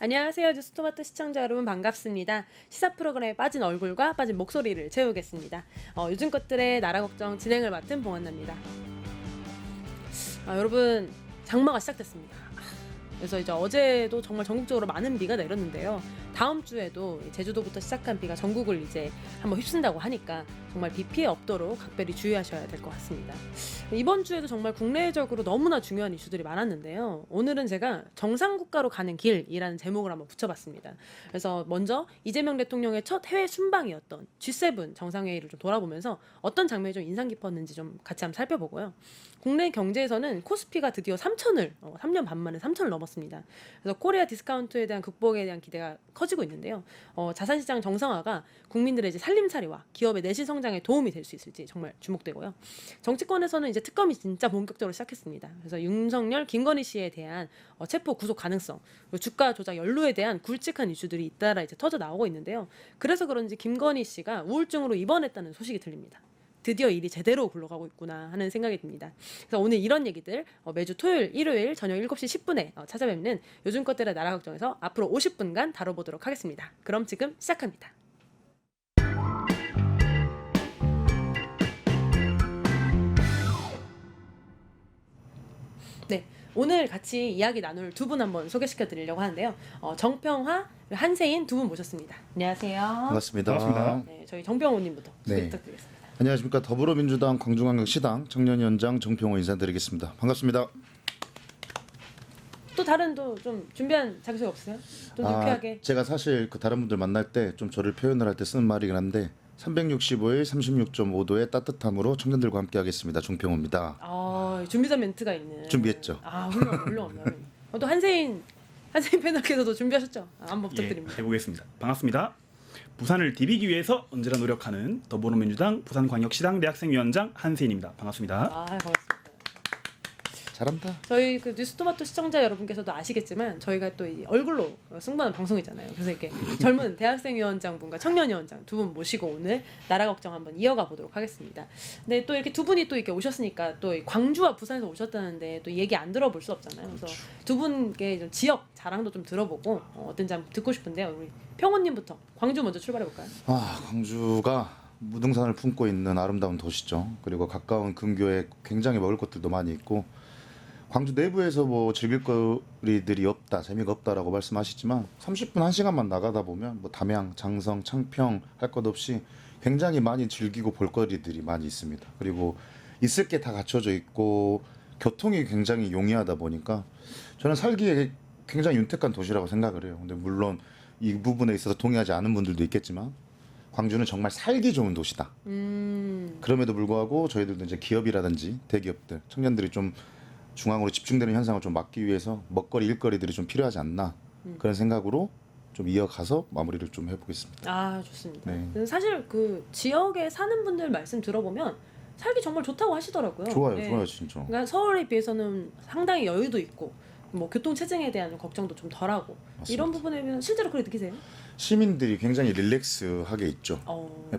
안녕하세요. 뉴스토마토 시청자 여러분 반갑습니다. 시사 프로그램에 빠진 얼굴과 빠진 목소리를 채우겠습니다. 요즘 것들의 나라 걱정 진행을 맡은 봉한나입니다. 여러분 장마가 시작됐습니다. 그래서 이제 어제도 정말 전국적으로 많은 비가 내렸는데요. 다음 주에도 제주도부터 시작한 비가 전국을 이제 한번 휩쓴다고 하니까 정말 비 피해 없도록 각별히 주의하셔야 될 것 같습니다. 이번 주에도 정말 국내적으로 너무나 중요한 이슈들이 많았는데요. 오늘은 제가 정상국가로 가는 길이라는 제목을 한번 붙여봤습니다. 그래서 먼저 이재명 대통령의 첫 해외 순방이었던 G7 정상회의를 좀 돌아보면서 어떤 장면이 좀 인상 깊었는지 좀 같이 한번 살펴보고요. 국내 경제에서는 코스피가 드디어 3천을 3년 반 만에 3천을 넘었습니다. 그래서 코리아 디스카운트에 대한 극복에 대한 기대가 커지고 있는데요. 자산시장 정상화가 국민들의 이제 살림살이와 기업의 내실 성장에 도움이 될 수 있을지 정말 주목되고요. 정치권에서는 이제 특검이 진짜 본격적으로 시작했습니다. 그래서 윤석열, 김건희 씨에 대한 체포 구속 가능성, 그리고 주가 조작 연루에 대한 굵직한 이슈들이 잇따라 이제 터져 나오고 있는데요. 그래서 그런지 김건희 씨가 우울증으로 입원했다는 소식이 들립니다. 드디어 일이 제대로 굴러가고 있구나 하는 생각이 듭니다. 그래서 오늘 이런 얘기들 매주 토요일, 일요일 저녁 7시 10분에 찾아뵙는 요즘 것들의 나라 걱정에서 앞으로 50분간 다뤄보도록 하겠습니다. 그럼 지금 시작합니다. 네, 오늘 같이 이야기 나눌 두 분 한번 소개시켜 드리려고 하는데요. 정평화, 한세인 두 분 모셨습니다. 안녕하세요. 반갑습니다. 네, 저희 정평호님부터 소개 네. 부탁드리겠습니다. 안녕하십니까. 더불어민주당 광주광역시당 청년위원장 정평호 인사드리겠습니다. 반갑습니다. 또 다른 좀 준비한 자기소개 없어요? 좀 유쾌하게. 제가 사실 그 다른 분들 만날 때 좀 저를 표현을 할 때 쓰는 말이긴 한데 365일 36.5도의 따뜻함으로 청년들과 함께하겠습니다. 정평호입니다. 준비된 멘트가 있는. 준비했죠. 물론. 또 한세인 패널께서도 준비하셨죠? 한번 부탁드립니다. 해보겠습니다. 반갑습니다. 부산을 디비기 위해서 언제나 노력하는 더불어민주당 부산광역시당 대학생위원장 한세인입니다. 반갑습니다. 반갑습니다. 잘한다. 저희 그 뉴스토마토 시청자 여러분께서도 아시겠지만 저희가 또 이 얼굴로 승부하는 방송이잖아요. 그래서 이렇게 젊은 대학생위원장분과 청년위원장 두 분 모시고 오늘 나라 걱정 한번 이어가 보도록 하겠습니다. 근데 또 이렇게 두 분이 또 이렇게 오셨으니까 또 광주와 부산에서 오셨다는데 또 얘기 안 들어볼 수 없잖아요. 그래서 두 분께 좀 지역 자랑도 좀 들어보고 어떤지 한번 듣고 싶은데요. 우리 평호님부터 광주 먼저 출발해 볼까요? 광주가 무등산을 품고 있는 아름다운 도시죠. 그리고 가까운 근교에 굉장히 먹을 것들도 많이 있고 광주 내부에서 뭐 즐길 거리들이 없다, 재미가 없다라고 말씀하시지만 30분 1시간만 나가다 보면 뭐 담양, 장성, 창평 할 것 없이 굉장히 많이 즐기고 볼거리들이 많이 있습니다. 그리고 있을 게 다 갖춰져 있고 교통이 굉장히 용이하다 보니까 저는 살기에 굉장히 윤택한 도시라고 생각을 해요. 근데 물론 이 부분에 있어서 동의하지 않은 분들도 있겠지만 광주는 정말 살기 좋은 도시다. 그럼에도 불구하고 저희들도 이제 기업이라든지 대기업들, 청년들이 좀 중앙으로 집중되는 현상을 좀 막기 위해서 먹거리, 일거리들이 좀 필요하지 않나 그런 생각으로 좀 이어가서 마무리를 좀 해보겠습니다. 좋습니다. 네. 사실 그 지역에 사는 분들 말씀 들어보면 살기 정말 좋다고 하시더라고요. 좋아요 진짜. 그러니까 서울에 비해서는 상당히 여유도 있고 뭐 교통 체증에 대한 걱정도 좀 덜하고 맞습니다. 이런 부분에 비해서 실제로 그렇게 느끼세요? 시민들이 굉장히 릴렉스하게 있죠.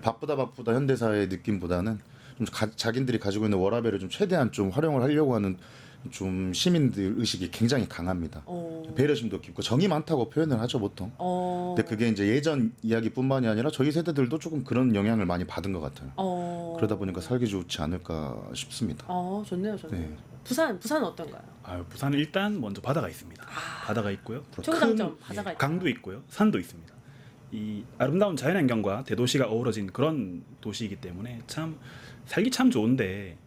바쁘다 현대사의 느낌보다는 좀 자기들이 가지고 있는 워라밸을 좀 최대한 좀 활용을 하려고 하는 좀 시민들 의식이 굉장히 강합니다. 배려심도 깊고 정이 많다고 표현을 하죠 보통. 근데 그게 이제 예전 이야기뿐만이 아니라 저희 세대들도 조금 그런 영향을 많이 받은 것 같아요. 그러다 보니까 살기 좋지 않을까 싶습니다. 좋네요. 네. 부산은 어떤가요? 부산은 일단 먼저 바다가 있습니다. 바다가 있고요. 최고 장점 바다가 있다. 강도 있고요. 산도 있습니다. 이 아름다운 자연환경과 대도시가 어우러진 그런 도시이기 때문에 참 살기 참 좋은데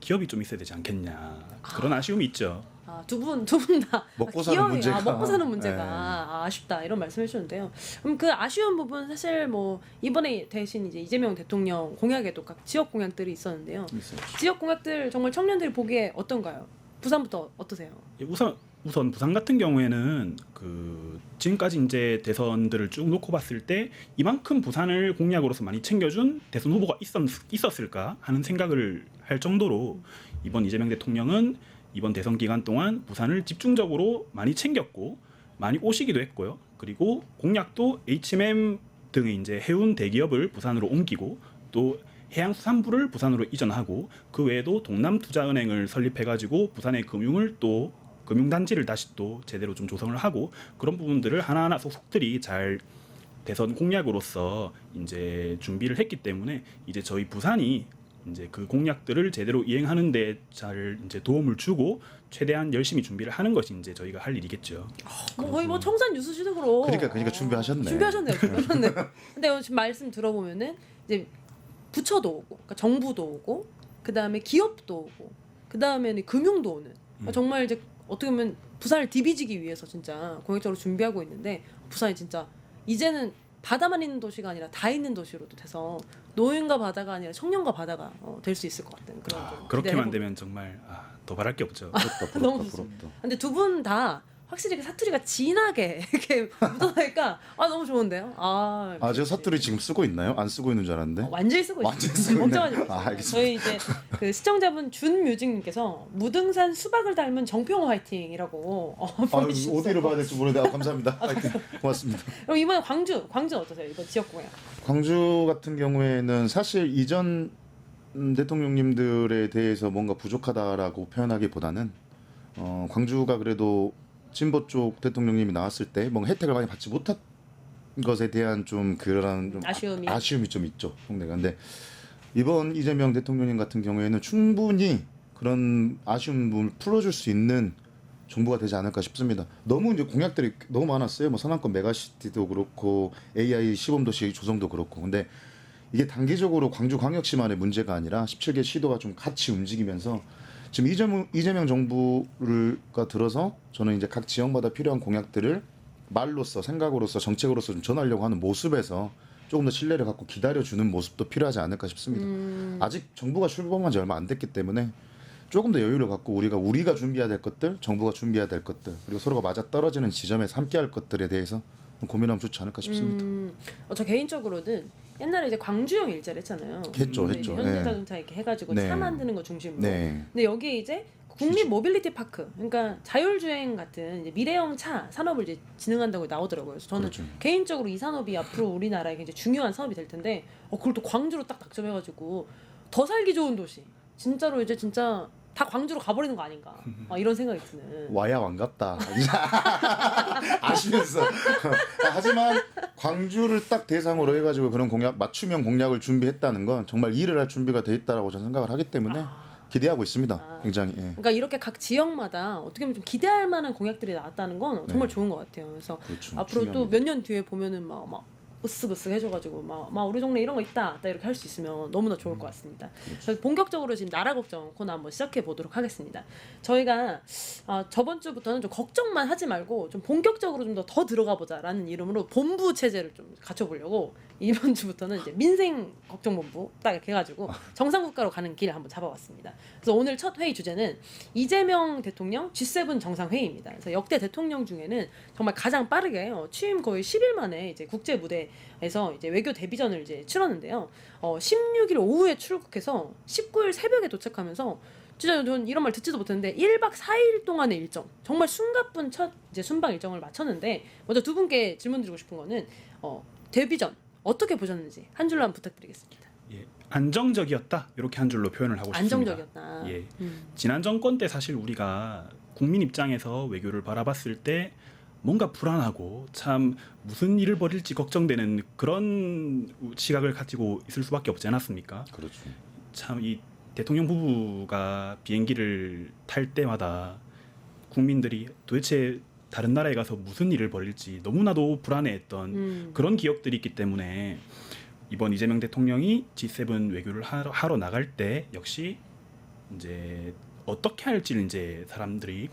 기업이 좀 있어야 되지 않겠냐 그런 아쉬움이 있죠. 두 분 다 먹고 사는 문제가. 먹고 사는 문제가 네. 아쉽다 이런 말씀해 주셨는데요. 그럼 그 아쉬운 부분 사실 뭐 이번에 대신 이제 이재명 대통령 공약에도 각 지역 공약들이 있었는데요. 지역 공약들 정말 청년들이 보기에 어떤가요? 부산부터 어떠세요? 우선 부산 같은 경우에는 그 지금까지 이제 대선들을 쭉 놓고 봤을 때 이만큼 부산을 공약으로서 많이 챙겨준 대선 후보가 있었을까 하는 생각을 할 정도로 이번 이재명 대통령은 이번 대선 기간 동안 부산을 집중적으로 많이 챙겼고 많이 오시기도 했고요. 그리고 공약도 HMM 등의 이제 해운 대기업을 부산으로 옮기고 또 해양수산부를 부산으로 이전하고 그 외에도 동남투자은행을 설립해가지고 부산의 금융을 또 금융단지를 다시 또 제대로 좀 조성을 하고 그런 부분들을 하나하나 속속들이 잘 대선 공약으로서 이제 준비를 했기 때문에 이제 저희 부산이 이제 그 공약들을 제대로 이행하는데 잘 이제 도움을 주고 최대한 열심히 준비를 하는 것이 이제 저희가 할 일이겠죠. 뭐 거의 뭐 청산 유수시등으로. 그러니까 준비하셨네. 준비하셨네요. 근데 지금 말씀 들어보면은 이제 부처도 오고, 그러니까 정부도 오고, 그 다음에 기업도 오고, 그 다음에는 금융도 오는. 그러니까 정말 이제 어떻게 보면 부산을 디비지기 위해서 진짜 공약적으로 준비하고 있는데 부산이 진짜 이제는 바다만 있는 도시가 아니라 다 있는 도시로도 돼서 노인과 바다가 아니라 청년과 바다가 될 수 있을 것 같은 그런 좀 그렇게만 기대해보고. 되면 정말 더 바랄 게 없죠. 부럽다, 너무 부럽다, 좋습니다. 부럽다. 근데 두 분 다 확실히 그 사투리가 진하게 이렇게 묻어나니까 너무 좋은데요. 제가 사투리 지금 쓰고 있나요? 안 쓰고 있는 줄 알았는데. 완전히 쓰고 완전히 있어요. 쓰고 걱정하지 있네. 마세요. 알겠습니다. 저희 이제 그 시청자분 준뮤직님께서 무등산 수박을 닮은 정평호 화이팅이라고 보내주셨어요. 어디로 봐야 될지 모르는데 감사합니다. 하여튼 고맙습니다. 그럼 이번에 광주는 어떠세요? 이번 지역 공약. 광주 같은 경우에는 사실 이전 대통령님들에 대해서 뭔가 부족하다라고 표현하기보다는 광주가 그래도 진보 쪽 대통령님이 나왔을 때 뭔가 혜택을 많이 받지 못한 것에 대한 좀 그런 좀 아쉬움이 좀 있죠 동네가. 근데 이번 이재명 대통령님 같은 경우에는 충분히 그런 아쉬운 부분을 풀어줄 수 있는 정부가 되지 않을까 싶습니다. 너무 이제 공약들이 너무 많았어요. 뭐 선안권 메가시티도 그렇고 AI 시범도시 조성도 그렇고. 근데 이게 단기적으로 광주광역시만의 문제가 아니라 17개 시도가 좀 같이 움직이면서 지금 이재명 정부가 들어서 저는 이제 각 지역마다 필요한 공약들을 말로써 생각으로서 정책으로서 좀 전하려고 하는 모습에서 조금 더 신뢰를 갖고 기다려주는 모습도 필요하지 않을까 싶습니다. 아직 정부가 출범한 지 얼마 안 됐기 때문에 조금 더 여유를 갖고 우리가 준비해야 될 것들, 정부가 준비해야 될 것들, 그리고 서로가 맞아떨어지는 지점에서 함께할 것들에 대해서 고민하면 좋지 않을까 싶습니다. 저 개인적으로는 옛날에 이제 광주형 일자리 했잖아요. 했죠. 현대자동차 이렇게 해가지고 네. 차 만드는 거 중심으로. 네. 근데 여기에 이제 국민 모빌리티 파크, 그러니까 자율주행 같은 이제 미래형 차 산업을 이제 진흥한다고 나오더라고요. 그래서 저는 그렇죠. 개인적으로 이 산업이 앞으로 우리나라에 굉장히 중요한 산업이 될 텐데, 그걸 또 광주로 딱 낙점해가지고 더 살기 좋은 도시. 진짜로 이제 진짜 다 광주로 가버리는 거 아닌가? 이런 생각이 드는. 와야 완갑다. 아시면서. 하지만 광주를 딱 대상으로 해가지고 그런 맞춤형 공약을 준비했다는 건 정말 일을 할 준비가 돼 있다라고 저는 생각을 하기 때문에 기대하고 있습니다. 굉장히. 예. 그러니까 이렇게 각 지역마다 어떻게 보면 좀 기대할 만한 공약들이 나왔다는 건 정말 네. 좋은 것 같아요. 그래서 그렇죠. 앞으로 또 중요합니다. 몇 년 뒤에 보면은 막 으쓱으쓱 해줘가지고 막 우리 동네 이런 거 있다 딱 이렇게 할 수 있으면 너무나 좋을 것 같습니다. 그래서 본격적으로 지금 나라 걱정 코너 한번 시작해 보도록 하겠습니다. 저희가 저번 주부터는 좀 걱정만 하지 말고 좀 본격적으로 좀 더 들어가 보자라는 이름으로 본부 체제를 좀 갖춰보려고 이번 주부터는 이제 민생 걱정 본부 딱 이렇게 해가지고 정상 국가로 가는 길 한번 잡아봤습니다. 그래서 오늘 첫 회의 주제는 이재명 대통령 G7 정상 회의입니다. 그래서 역대 대통령 중에는 정말 가장 빠르게 취임 거의 10일 만에 이제 국제 무대에서 이제 외교 데뷔전을 이제 치렀는데요. 16일 오후에 출국해서 19일 새벽에 도착하면서 진짜 전 이런 말 듣지도 못했는데 1박 4일 동안의 일정 정말 숨가쁜 첫 이제 순방 일정을 마쳤는데 먼저 두 분께 질문드리고 싶은 거는 데뷔전 어떻게 보셨는지 한 줄로 한번 부탁드리겠습니다. 예, 안정적이었다 이렇게 한 줄로 표현을 하고 싶습니다. 안정적이었다. 예, 지난 정권 때 사실 우리가 국민 입장에서 외교를 바라봤을 때 뭔가 불안하고 참 무슨 일을 벌일지 걱정되는 그런 시각을 가지고 있을 수밖에 없지 않았습니까? 그렇죠. 참 이 대통령 부부가 비행기를 탈 때마다 국민들이 도대체 다른 나라에 가서 무슨 일을 벌일지 너무나도 불안해했던 그런 기억들이 있기 때문에 이번 이재명 대통령이 G7 외교를 하러 나갈 때 역시 이제 어떻게 할지를 이제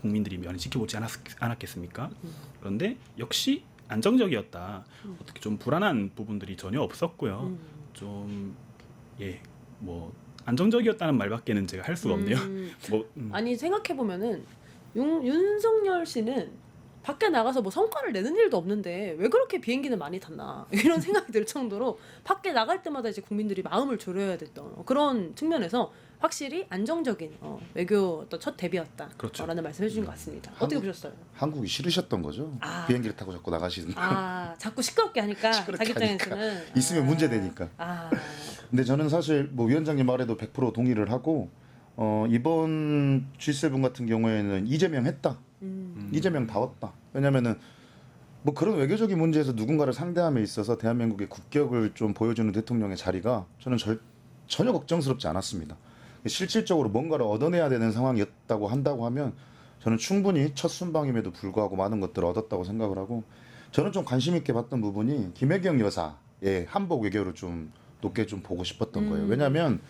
국민들이 많이 지켜보지 않았겠습니까? 그런데 역시 안정적이었다. 어떻게 좀 불안한 부분들이 전혀 없었고요. 뭐 안정적이었다는 말밖에는 제가 할 수가 없네요. 아니 생각해 보면은 윤석열 씨는 밖에 나가서 뭐 성과를 내는 일도 없는데 왜 그렇게 비행기는 많이 탔나 이런 생각이 들 정도로 밖에 나갈 때마다 이제 국민들이 마음을 졸여야 됐던 그런 측면에서 확실히 안정적인 외교 어떤 첫 데뷔였다. 그렇죠. 라는 말씀해 주신 것 같습니다. 어떻게 보셨어요? 한국이 싫으셨던 거죠. 비행기를 타고 자꾸 나가시는 거. 자꾸 시끄럽게 하니까 시끄럽게 자기 입장에서는 있으면 문제 되니까. 근데 저는 사실 뭐 위원장님 말에도 100% 동의를 하고 이번 G7 같은 경우에는 이재명 했다. 이재명 다 왔다. 왜냐면은 뭐 그런 외교적인 문제에서 누군가를 상대함에 있어서 대한민국의 국격을 좀 보여주는 대통령의 자리가 저는 전혀 걱정스럽지 않았습니다. 실질적으로 뭔가를 얻어내야 되는 상황이었다고 한다고 하면 저는 충분히 첫 순방임에도 불구하고 많은 것들을 얻었다고 생각을 하고, 저는 좀 관심 있게 봤던 부분이 김혜경 여사의 한복 외교를 좀 높게 좀 보고 싶었던 거예요. 왜냐하면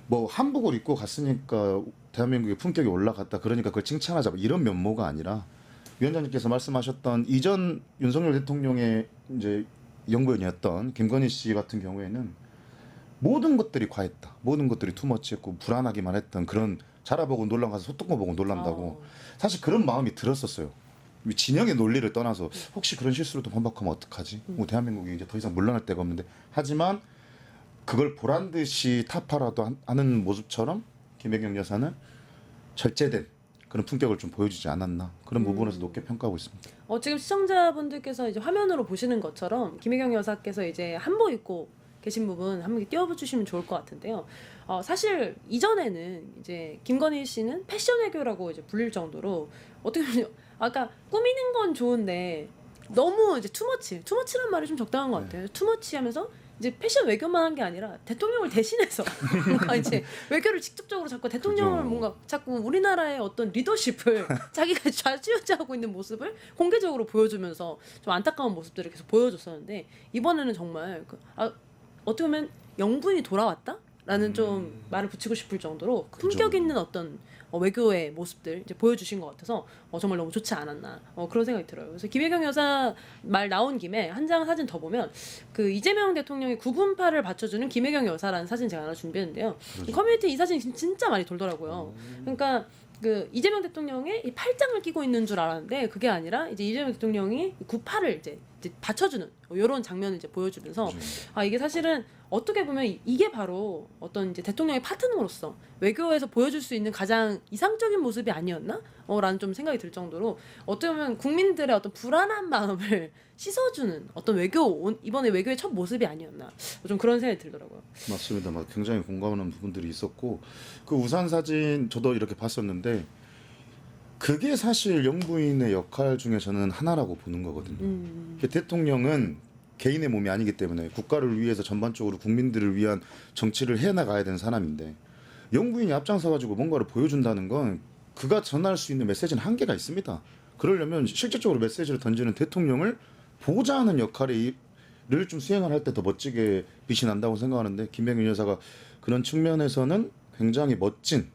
뭐 한복을 입고 갔으니까 대한민국의 품격이 올라갔다, 그러니까 그걸 칭찬하자, 뭐 이런 면모가 아니라 위원장님께서 말씀하셨던 이전 윤석열 대통령의 이제 연구원이었던 김건희 씨 같은 경우에는 모든 것들이 과했다, 모든 것들이 투머치했고 불안하기만 했던 그런, 자라보고 놀란 가서 소뚜껑 보고 놀란다고 사실 그런 마음이 들었었어요. 진영의 논리를 떠나서 혹시 그런 실수를 또 반복하면 어떡하지? 뭐 대한민국이 이제 더 이상 물러날 데가 없는데, 하지만 그걸 보란 듯이 타파라도 하는 모습처럼 김혜경 여사는 절제된 그런 품격을 좀 보여주지 않았나, 그런 부분에서 높게 평가하고 있습니다. 지금 시청자분들께서 이제 화면으로 보시는 것처럼 김혜경 여사께서 이제 한복 입고 계신 부분 한번 띄워주시면 좋을 것 같은데요. 사실 이전에는 이제 김건희 씨는 패션 외교라고 이제 불릴 정도로 어떻게 보면 아까 꾸미는 건 좋은데 너무 이제 투머치란 말이 좀 적당한 것 같아요. 투머치하면서 이제 패션 외교만 한 게 아니라 대통령을 대신해서 뭔가 이제 외교를 직접적으로 자꾸 대통령을 그죠. 뭔가 자꾸 우리나라의 어떤 리더십을 자기가 좌지우지하고 있는 모습을 공개적으로 보여주면서 좀 안타까운 모습들을 계속 보여줬었는데, 이번에는 정말 어떻게 보면 영분이 돌아왔다라는 좀 말을 붙이고 싶을 정도로 품격 있는 어떤 외교의 모습들 이제 보여주신 것 같아서 정말 너무 좋지 않았나 그런 생각이 들어요. 그래서 김혜경 여사 말 나온 김에 한 장 사진 더 보면 그 이재명 대통령의 9분팔을 받쳐주는 김혜경 여사라는 사진 제가 하나 준비했는데요. 이 커뮤니티 이 사진 진짜 많이 돌더라고요. 그러니까 그 이재명 대통령의 이 팔짱을 끼고 있는 줄 알았는데 그게 아니라 이제 이재명 대통령이 9팔을 이제 받쳐주는 이런 장면을 이제 보여주면서 이게 사실은 어떻게 보면 이게 바로 어떤 이제 대통령의 파트너로서 외교에서 보여줄 수 있는 가장 이상적인 모습이 아니었나? 라는 좀 생각이 들 정도로 어떻게 보면 국민들의 어떤 불안한 마음을 씻어주는 어떤 이번에 외교의 첫 모습이 아니었나? 좀 그런 생각이 들더라고요. 맞습니다. 굉장히 공감하는 부분들이 있었고, 그 우산 사진 저도 이렇게 봤었는데 그게 사실 영부인의 역할 중에 저는 하나라고 보는 거거든요. 대통령은 개인의 몸이 아니기 때문에 국가를 위해서 전반적으로 국민들을 위한 정치를 해나가야 되는 사람인데, 영부인이 앞장서가지고 뭔가를 보여준다는 건 그가 전할 수 있는 메시지는 한계가 있습니다. 그러려면 실질적으로 메시지를 던지는 대통령을 보좌하는 역할을 좀 수행을 할 때 더 멋지게 빛이 난다고 생각하는데, 김혜경 여사가 그런 측면에서는 굉장히 멋진,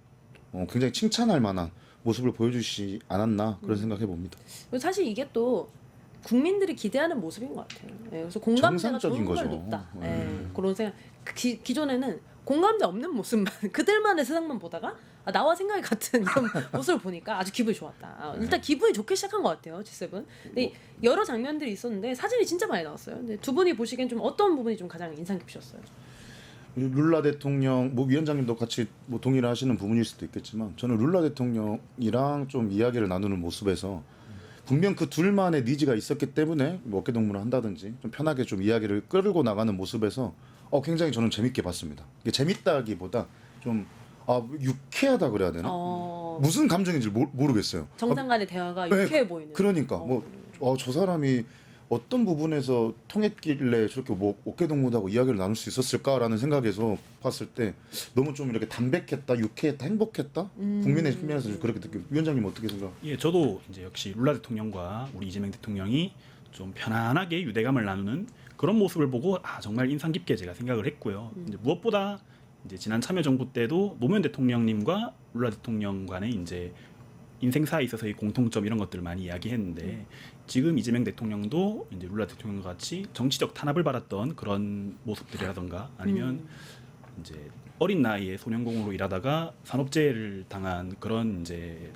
굉장히 칭찬할 만한 모습을 보여주시지 않았나, 그런 생각해 봅니다. 사실 이게 또 국민들이 기대하는 모습인 것 같아요. 그래서 공감대가 정상적인 정말 거죠. 높다. 그런 생각. 기존에는 공감대 없는 모습만 그들만의 세상만 보다가 나와 생각이 같은 이런 모습을 보니까 아주 기분이 좋았다. 일단 기분이 좋게 시작한 것 같아요, G7. 근데 여러 장면들이 있었는데 사진이 진짜 많이 나왔어요. 근데 두 분이 보시기엔 좀 어떤 부분이 좀 가장 인상 깊으셨어요? 룰라 대통령, 뭐 위원장님도 같이 뭐 동의를 하시는 부분일 수도 있겠지만, 저는 룰라 대통령이랑 좀 이야기를 나누는 모습에서 분명 그 둘만의 니즈가 있었기 때문에 뭐 어깨 동무를 한다든지 좀 편하게 좀 이야기를 끌고 나가는 모습에서 굉장히 저는 재밌게 봤습니다. 이게 재밌다기보다 좀 유쾌하다 그래야 되나? 무슨 감정인지 모르겠어요. 정상 간의 대화가 네, 유쾌해 보이는. 그러니까 저 사람이 어떤 부분에서 통했길래 저렇게 뭐 어깨동무하고 이야기를 나눌 수 있었을까라는 생각에서 봤을 때 너무 좀 이렇게 담백했다, 유쾌했다, 행복했다. 국민의 측면에서 좀 그렇게 느껴요. 위원장님 어떻게 생각? 예, 저도 이제 역시 룰라 대통령과 우리 이재명 대통령이 좀 편안하게 유대감을 나누는 그런 모습을 보고 정말 인상 깊게 제가 생각을 했고요. 이제 무엇보다 이제 지난 참여정부 때도 노무현 대통령님과 룰라 대통령 간의 이제 인생사에 있어서의 공통점 이런 것들을 많이 이야기했는데, 지금 이재명 대통령도 이제 룰라 대통령과 같이 정치적 탄압을 받았던 그런 모습들이라던가, 아니면 이제 어린 나이에 소년공으로 일하다가 산업재해를 당한 그런 이제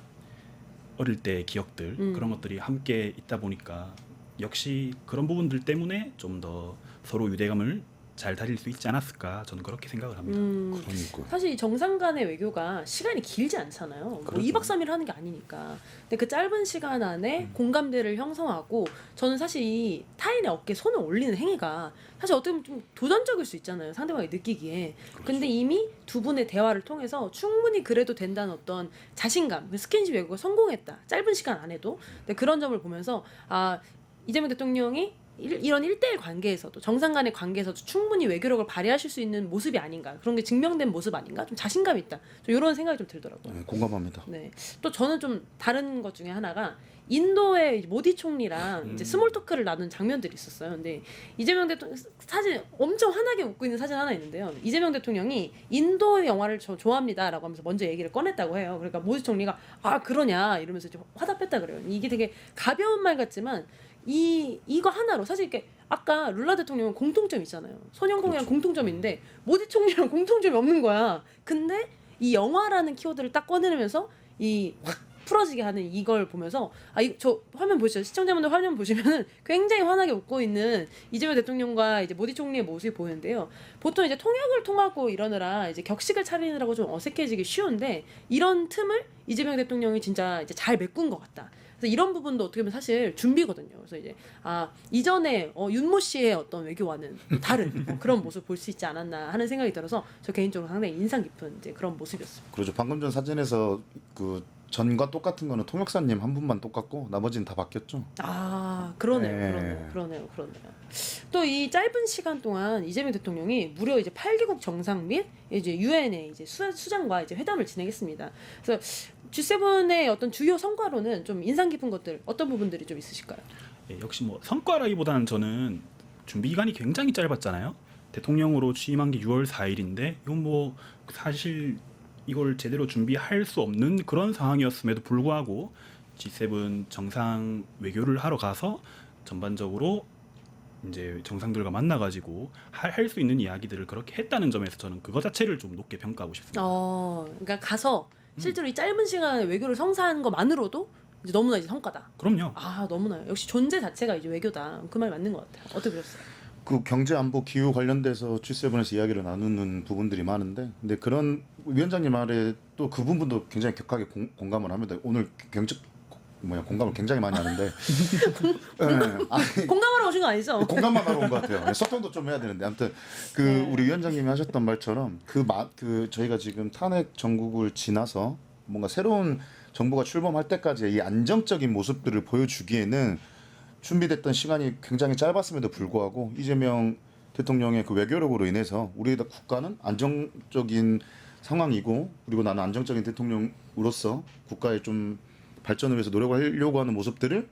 어릴 때 기억들, 그런 것들이 함께 있다 보니까 역시 그런 부분들 때문에 좀 더 서로 유대감을 잘 다릴 수 있지 않았을까 저는 그렇게 생각을 합니다. 그러니까. 사실 이 정상 간의 외교가 시간이 길지 않잖아요. 뭐 그렇죠. 2박 3일 하는 게 아니니까. 근데 그 짧은 시간 안에 공감대를 형성하고 저는 사실 이 타인의 어깨에 손을 올리는 행위가 사실 어떻게 보면 좀 도전적일 수 있잖아요. 상대방이 느끼기에. 근데 이미 두 분의 대화를 통해서 충분히 그래도 된다는 어떤 자신감, 스킨십 외교가 성공했다. 짧은 시간 안에도. 근데 그런 점을 보면서 아, 이재명 대통령이 이런 1대1 관계에서도 정상 간의 관계에서도 충분히 외교력을 발휘하실 수 있는 모습이 아닌가, 그런 게 증명된 모습 아닌가, 좀 자신감 있다, 좀 이런 생각이 좀 들더라고요. 네, 공감합니다. 네. 또 저는 좀 다른 것 중에 하나가 인도의 이제 모디 총리랑 이제 스몰 토크를 나눈 장면들이 있었어요. 근데 이재명 대통령 사진 엄청 환하게 웃고 있는 사진 하나 있는데요. 이재명 대통령이 인도 영화를 저 좋아합니다라고 하면서 먼저 얘기를 꺼냈다고 해요. 그러니까 모디 총리가 아 그러냐 이러면서 좀 화답했다 그래요. 이게 되게 가벼운 말 같지만 이거 하나로 사실 이렇게 아까 룰라 대통령은 공통점이 있잖아요. 손영공이랑 공통점인데 모디 총리랑 공통점이 없는 거야. 근데 이 영화라는 키워드를 딱 꺼내면서 이 확 풀어지게 하는 이걸 보면서 저 화면 보시죠. 시청자분들 화면 보시면은 굉장히 환하게 웃고 있는 이재명 대통령과 이제 모디 총리의 모습이 보이는데요. 보통 이제 통역을 통하고 이러느라 이제 격식을 차리느라고 좀 어색해지기 쉬운데 이런 틈을 이재명 대통령이 진짜 이제 잘 메꾼 것 같다. 그래서 이런 부분도 어떻게 보면 사실 준비거든요. 그래서 이제 이전에 윤모 씨의 어떤 외교와는 다른 그런 모습 볼 수 있지 않았나 하는 생각이 들어서 저 개인적으로 상당히 인상 깊은 이제 그런 모습이었어요. 그렇죠. 방금 전 사진에서 그 전과 똑같은 거는 통역사님 한 분만 똑같고 나머지는 다 바뀌었죠. 그러네요. 네. 그러네요. 또 이 짧은 시간 동안 이재명 대통령이 무려 이제 8개국 정상 및 이제 유엔의 이제 수장과 이제 회담을 진행했습니다. 그래서 G7의 어떤 주요 성과로는 좀 인상 깊은 것들 어떤 부분들이 좀 있으실까요? 예, 역시 뭐 성과라기보다는 저는 준비 기간이 굉장히 짧았잖아요. 대통령으로 취임한 게 6월 4일인데 이건 뭐 사실 이걸 제대로 준비할 수 없는 그런 상황이었음에도 불구하고 G7 정상 외교를 하러 가서 전반적으로 이제 정상들과 만나가지고 할 수 있는 이야기들을 그렇게 했다는 점에서 저는 그거 자체를 좀 높게 평가하고 싶습니다. 그러니까 가서 실제로 이 짧은 시간에 외교를 성사하는 것만으로도 이제 너무나 이제 성과다. 그럼요. 너무나요. 역시 존재 자체가 이제 외교다. 그 말 맞는 것 같아요. 어떻게 보셨어요? 그 경제 안보 기후 관련돼서 G7에서 이야기를 나누는 부분들이 많은데, 근데 그런 위원장님 말에 또 그 부분도 굉장히 격하게 공감을 합니다. 오늘 공감을 굉장히 많이 하는데 공감하러 오신 거 아니죠? 공감만 하러 온 것 같아요. 소통도 좀 해야 되는데 아무튼 우리 위원장님이 하셨던 말처럼 저희가 지금 탄핵 정국을 지나서 뭔가 새로운 정부가 출범할 때까지 이 안정적인 모습들을 보여주기에는 준비됐던 시간이 굉장히 짧았음에도 불구하고 이재명 대통령의 그 외교력으로 인해서 우리 국가는 안정적인 상황이고, 그리고 나는 안정적인 대통령으로서 국가의 좀 발전을 위해서 노력을 하려고 하는 모습들을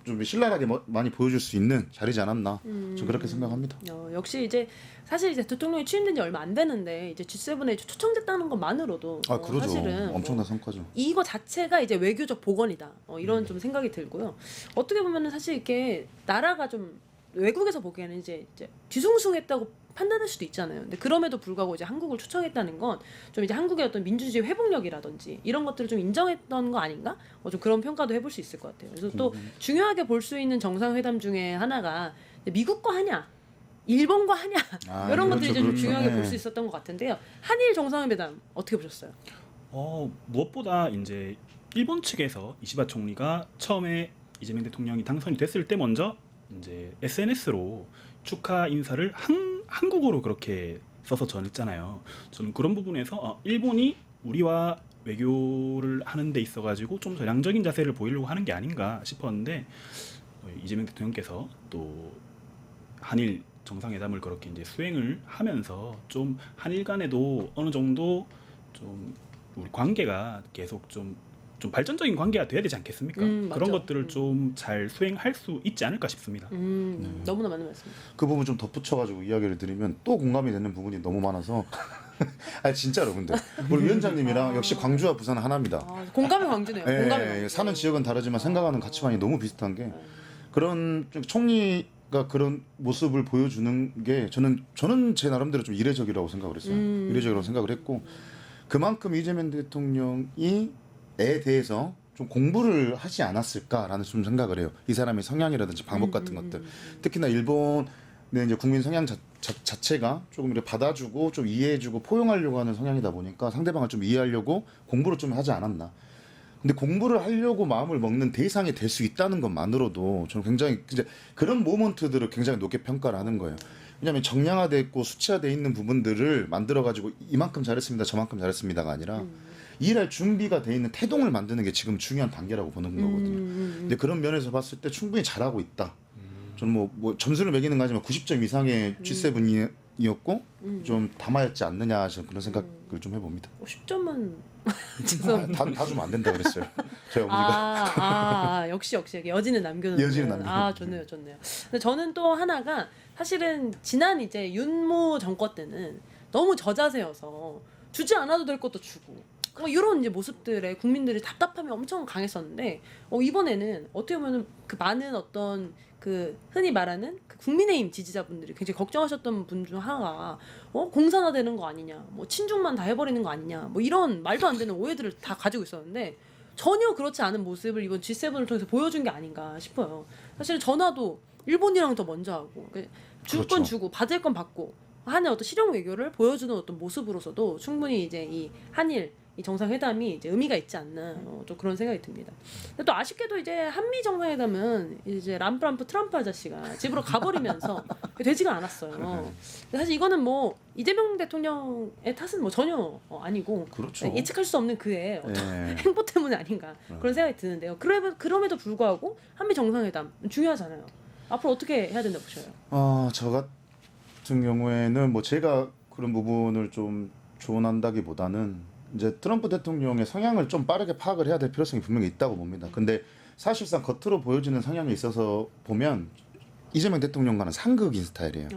좀 신랄하게 많이 보여줄 수 있는 자리지 않았나, 좀 그렇게 생각합니다. 역시 이제 사실 이제 대통령이 취임된 지 얼마 안 됐는데 이제 G7에 초청됐다는 것만으로도 그러죠. 사실은 엄청난 성과죠. 이거 자체가 이제 외교적 복원이다. 이런 좀 생각이 들고요. 어떻게 보면은 사실 이렇게 나라가 좀 외국에서 보기에는 이제 뒤숭숭했다고 판단할 수도 있잖아요. 근데 그럼에도 불구하고 이제 한국을 초청했다는 건 좀 이제 한국의 어떤 민주주의 회복력이라든지 이런 것들을 좀 인정했던 거 아닌가? 좀 그런 평가도 해볼 수 있을 것 같아요. 그래서 또 중요하게 볼 수 있는 정상회담 중에 하나가 미국과 하냐, 일본과 하냐 이런 것들이 이제 좀 중요하게 볼 수 있었던 것 같은데요. 한일 정상회담 어떻게 보셨어요? 무엇보다 이제 일본 측에서 이시바 총리가 처음에 이재명 대통령이 당선이 됐을 때 먼저 이제 SNS로 축하 인사를 한국어로 그렇게 써서 전했잖아요. 저는 그런 부분에서 일본이 우리와 외교를 하는 데 있어 가지고 좀 전향적인 자세를 보이려고 하는 게 아닌가 싶었는데 이재명 대통령께서 또 한일 정상회담을 그렇게 이제 수행을 하면서 좀 한일 간에도 어느 정도 좀 우리 관계가 계속 좀 발전적인 관계가 돼야 되지 않겠습니까? 그런 맞죠. 것들을 좀 잘 수행할 수 있지 않을까 싶습니다. 너무나 맞는 말씀입니다. 그 부분 좀 덧붙여가지고 이야기를 드리면 또 공감이 되는 부분이 너무 많아서 진짜로. 근데 우리 위원장님이랑 역시 광주와 부산은 하나입니다. 공감의 광주네요. 공감의 광주. 사는 지역은 다르지만 생각하는 가치관이 너무 비슷한 게, 그런 좀 총리가 그런 모습을 보여주는 게 저는 제 나름대로 좀 이례적이라고 생각을 했어요. 이례적이라고 생각을 했고, 그만큼 이재명 대통령이 대해서 좀 공부를 하지 않았을까라는 좀 생각을 해요. 이 사람의 성향이라든지 방법 같은 것들. 특히나 일본의 근데 이제 국민 성향 자체가 조금 이렇게 받아주고 좀 이해해주고 포용하려고 하는 성향이다 보니까 상대방을 좀 이해하려고 공부를 좀 하지 않았나. 근데 공부를 하려고 마음을 먹는 대상이 될 수 있다는 것만으로도 저는 굉장히 이제 그런 모먼트들을 굉장히 높게 평가를 하는 거예요. 왜냐하면 정량화돼 있고 수치화돼 있는 부분들을 만들어 가지고 이만큼 잘했습니다, 저만큼 잘했습니다가 아니라 일할 준비가 돼 있는 태동을 만드는 게 지금 중요한 단계라고 보는 거거든요. 근데 그런 면에서 봤을 때 충분히 잘하고 있다. 저는 뭐 점수를 매기는 거지만 90점 이상의 G7이었고 좀 담아였지 않느냐 저는 그런 생각을 좀 해봅니다. 10점은 죄송합니다. 다 주면 안 된다 그랬어요. 저희 어머니가. 역시 여지는 남겨놓는. 여지는 남겨놓는. 좋네요. 근데 저는 또 하나가 사실은 지난 이제 윤모 정권 때는 너무 저자세여서 주지 않아도 될 것도 주고 이런 이제 모습들에 국민들의 답답함이 엄청 강했었는데 이번에는 어떻게 보면 그 많은 어떤 그 흔히 말하는 그 국민의힘 지지자분들이 굉장히 걱정하셨던 분 중 하나가 공산화되는 거 아니냐, 뭐 친중만 다 해버리는 거 아니냐, 뭐 이런 말도 안 되는 오해들을 다 가지고 있었는데 전혀 그렇지 않은 모습을 이번 G7을 통해서 보여준 게 아닌가 싶어요. 사실 전화도 일본이랑 더 먼저 하고 줄 건 그렇죠. 주고 받을 건 받고 하는 어떤 실용 외교를 보여주는 어떤 모습으로서도 충분히 이제 이 한일 이 정상회담이 이제 의미가 있지 않나 좀 그런 생각이 듭니다. 근데 또 아쉽게도 이제 한미 정상회담은 이제 람프 트럼프 아저씨가 집으로 가버리면서 되지가 않았어요. 근데 사실 이거는 뭐 이재명 대통령의 탓은 뭐 전혀 아니고 그렇죠. 예측할 수 없는 그의 어떤 예. 행보 때문에 아닌가 그런 생각이 드는데요. 그럼에도 불구하고 한미 정상회담 중요하잖아요. 앞으로 어떻게 해야 된다고 보셔요? 저 같은 경우에는 뭐 제가 그런 부분을 좀 조언한다기보다는 이제 트럼프 대통령의 성향을 좀 빠르게 파악을 해야 될 필요성이 분명히 있다고 봅니다. 근데 사실상 겉으로 보여지는 성향에 있어서 보면 이재명 대통령과는 상극인 스타일이에요.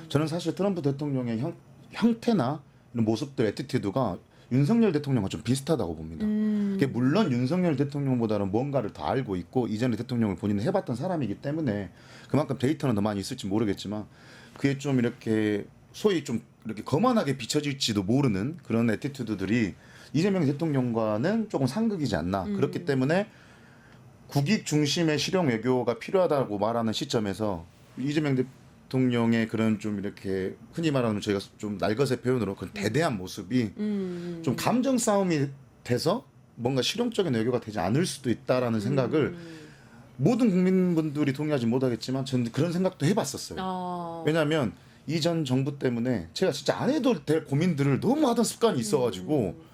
저는 사실 트럼프 대통령의 형태나 이런 모습들, 애티튜드가 윤석열 대통령과 좀 비슷하다고 봅니다. 그게 물론 윤석열 대통령보다는 뭔가를 더 알고 있고 이전의 대통령을 본인은 해봤던 사람이기 때문에 그만큼 데이터는 더 많이 있을지 모르겠지만 그게 좀 이렇게 소위 좀 이렇게 거만하게 비춰질지도 모르는 그런 애티튜드들이 이재명 대통령과는 조금 상극이지 않나. 그렇기 때문에 국익 중심의 실용 외교가 필요하다고 말하는 시점에서 이재명 대통령의 그런 좀 이렇게 흔히 말하는 저희가 좀 날것의 표현으로 그런 대대한 모습이 좀 감정 싸움이 돼서 뭔가 실용적인 외교가 되지 않을 수도 있다라는 생각을 모든 국민분들이 동의하지 못하겠지만 저는 그런 생각도 해봤었어요. 왜냐하면 이전 정부 때문에 제가 진짜 안 해도 될 고민들을 너무 하던 습관이 있어가지고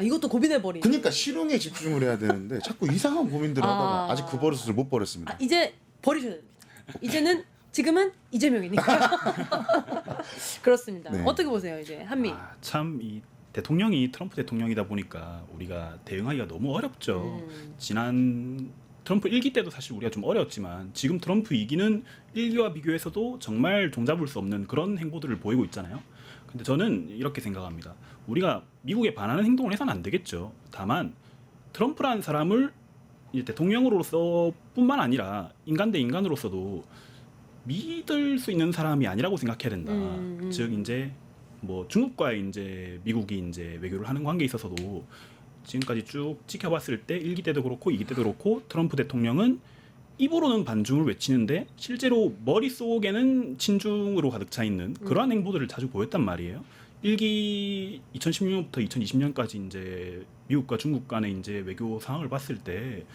이것도 고민해버리네. 그러니까 실용에 집중을 해야 되는데 자꾸 이상한 고민들을 하다가 아직 그 버릇을 못 버렸습니다. 이제 버리셔야 됩니다. 지금은 이재명이니까. 그렇습니다. 네. 어떻게 보세요, 이제 한미? 참 이 대통령이 트럼프 대통령이다 보니까 우리가 대응하기가 너무 어렵죠. 지난 트럼프 1기 때도 사실 우리가 좀 어려웠지만 지금 트럼프 2기는 1기와 비교해서도 정말 종잡을 수 없는 그런 행보들을 보이고 있잖아요. 근데 저는 이렇게 생각합니다. 우리가 미국에 반하는 행동을 해서는 안 되겠죠. 다만 트럼프라는 사람을 이제 대통령으로서뿐만 아니라 인간 대 인간으로서도 믿을 수 있는 사람이 아니라고 생각해야 된다. 즉 이제 뭐 중국과의 이제 미국이 이제 외교를 하는 관계에 있어서도 지금까지 쭉 지켜봤을 때 1기 때도 그렇고 2기 때도 그렇고 트럼프 대통령은 입으로는 반중을 외치는데 실제로 머릿속에는 친중으로 가득 차 있는 그러한 행보들을 자주 보였단 말이에요. 1기 2016년부터 2020년까지 이제 미국과 중국 간의 이제 외교 상황을 봤을 때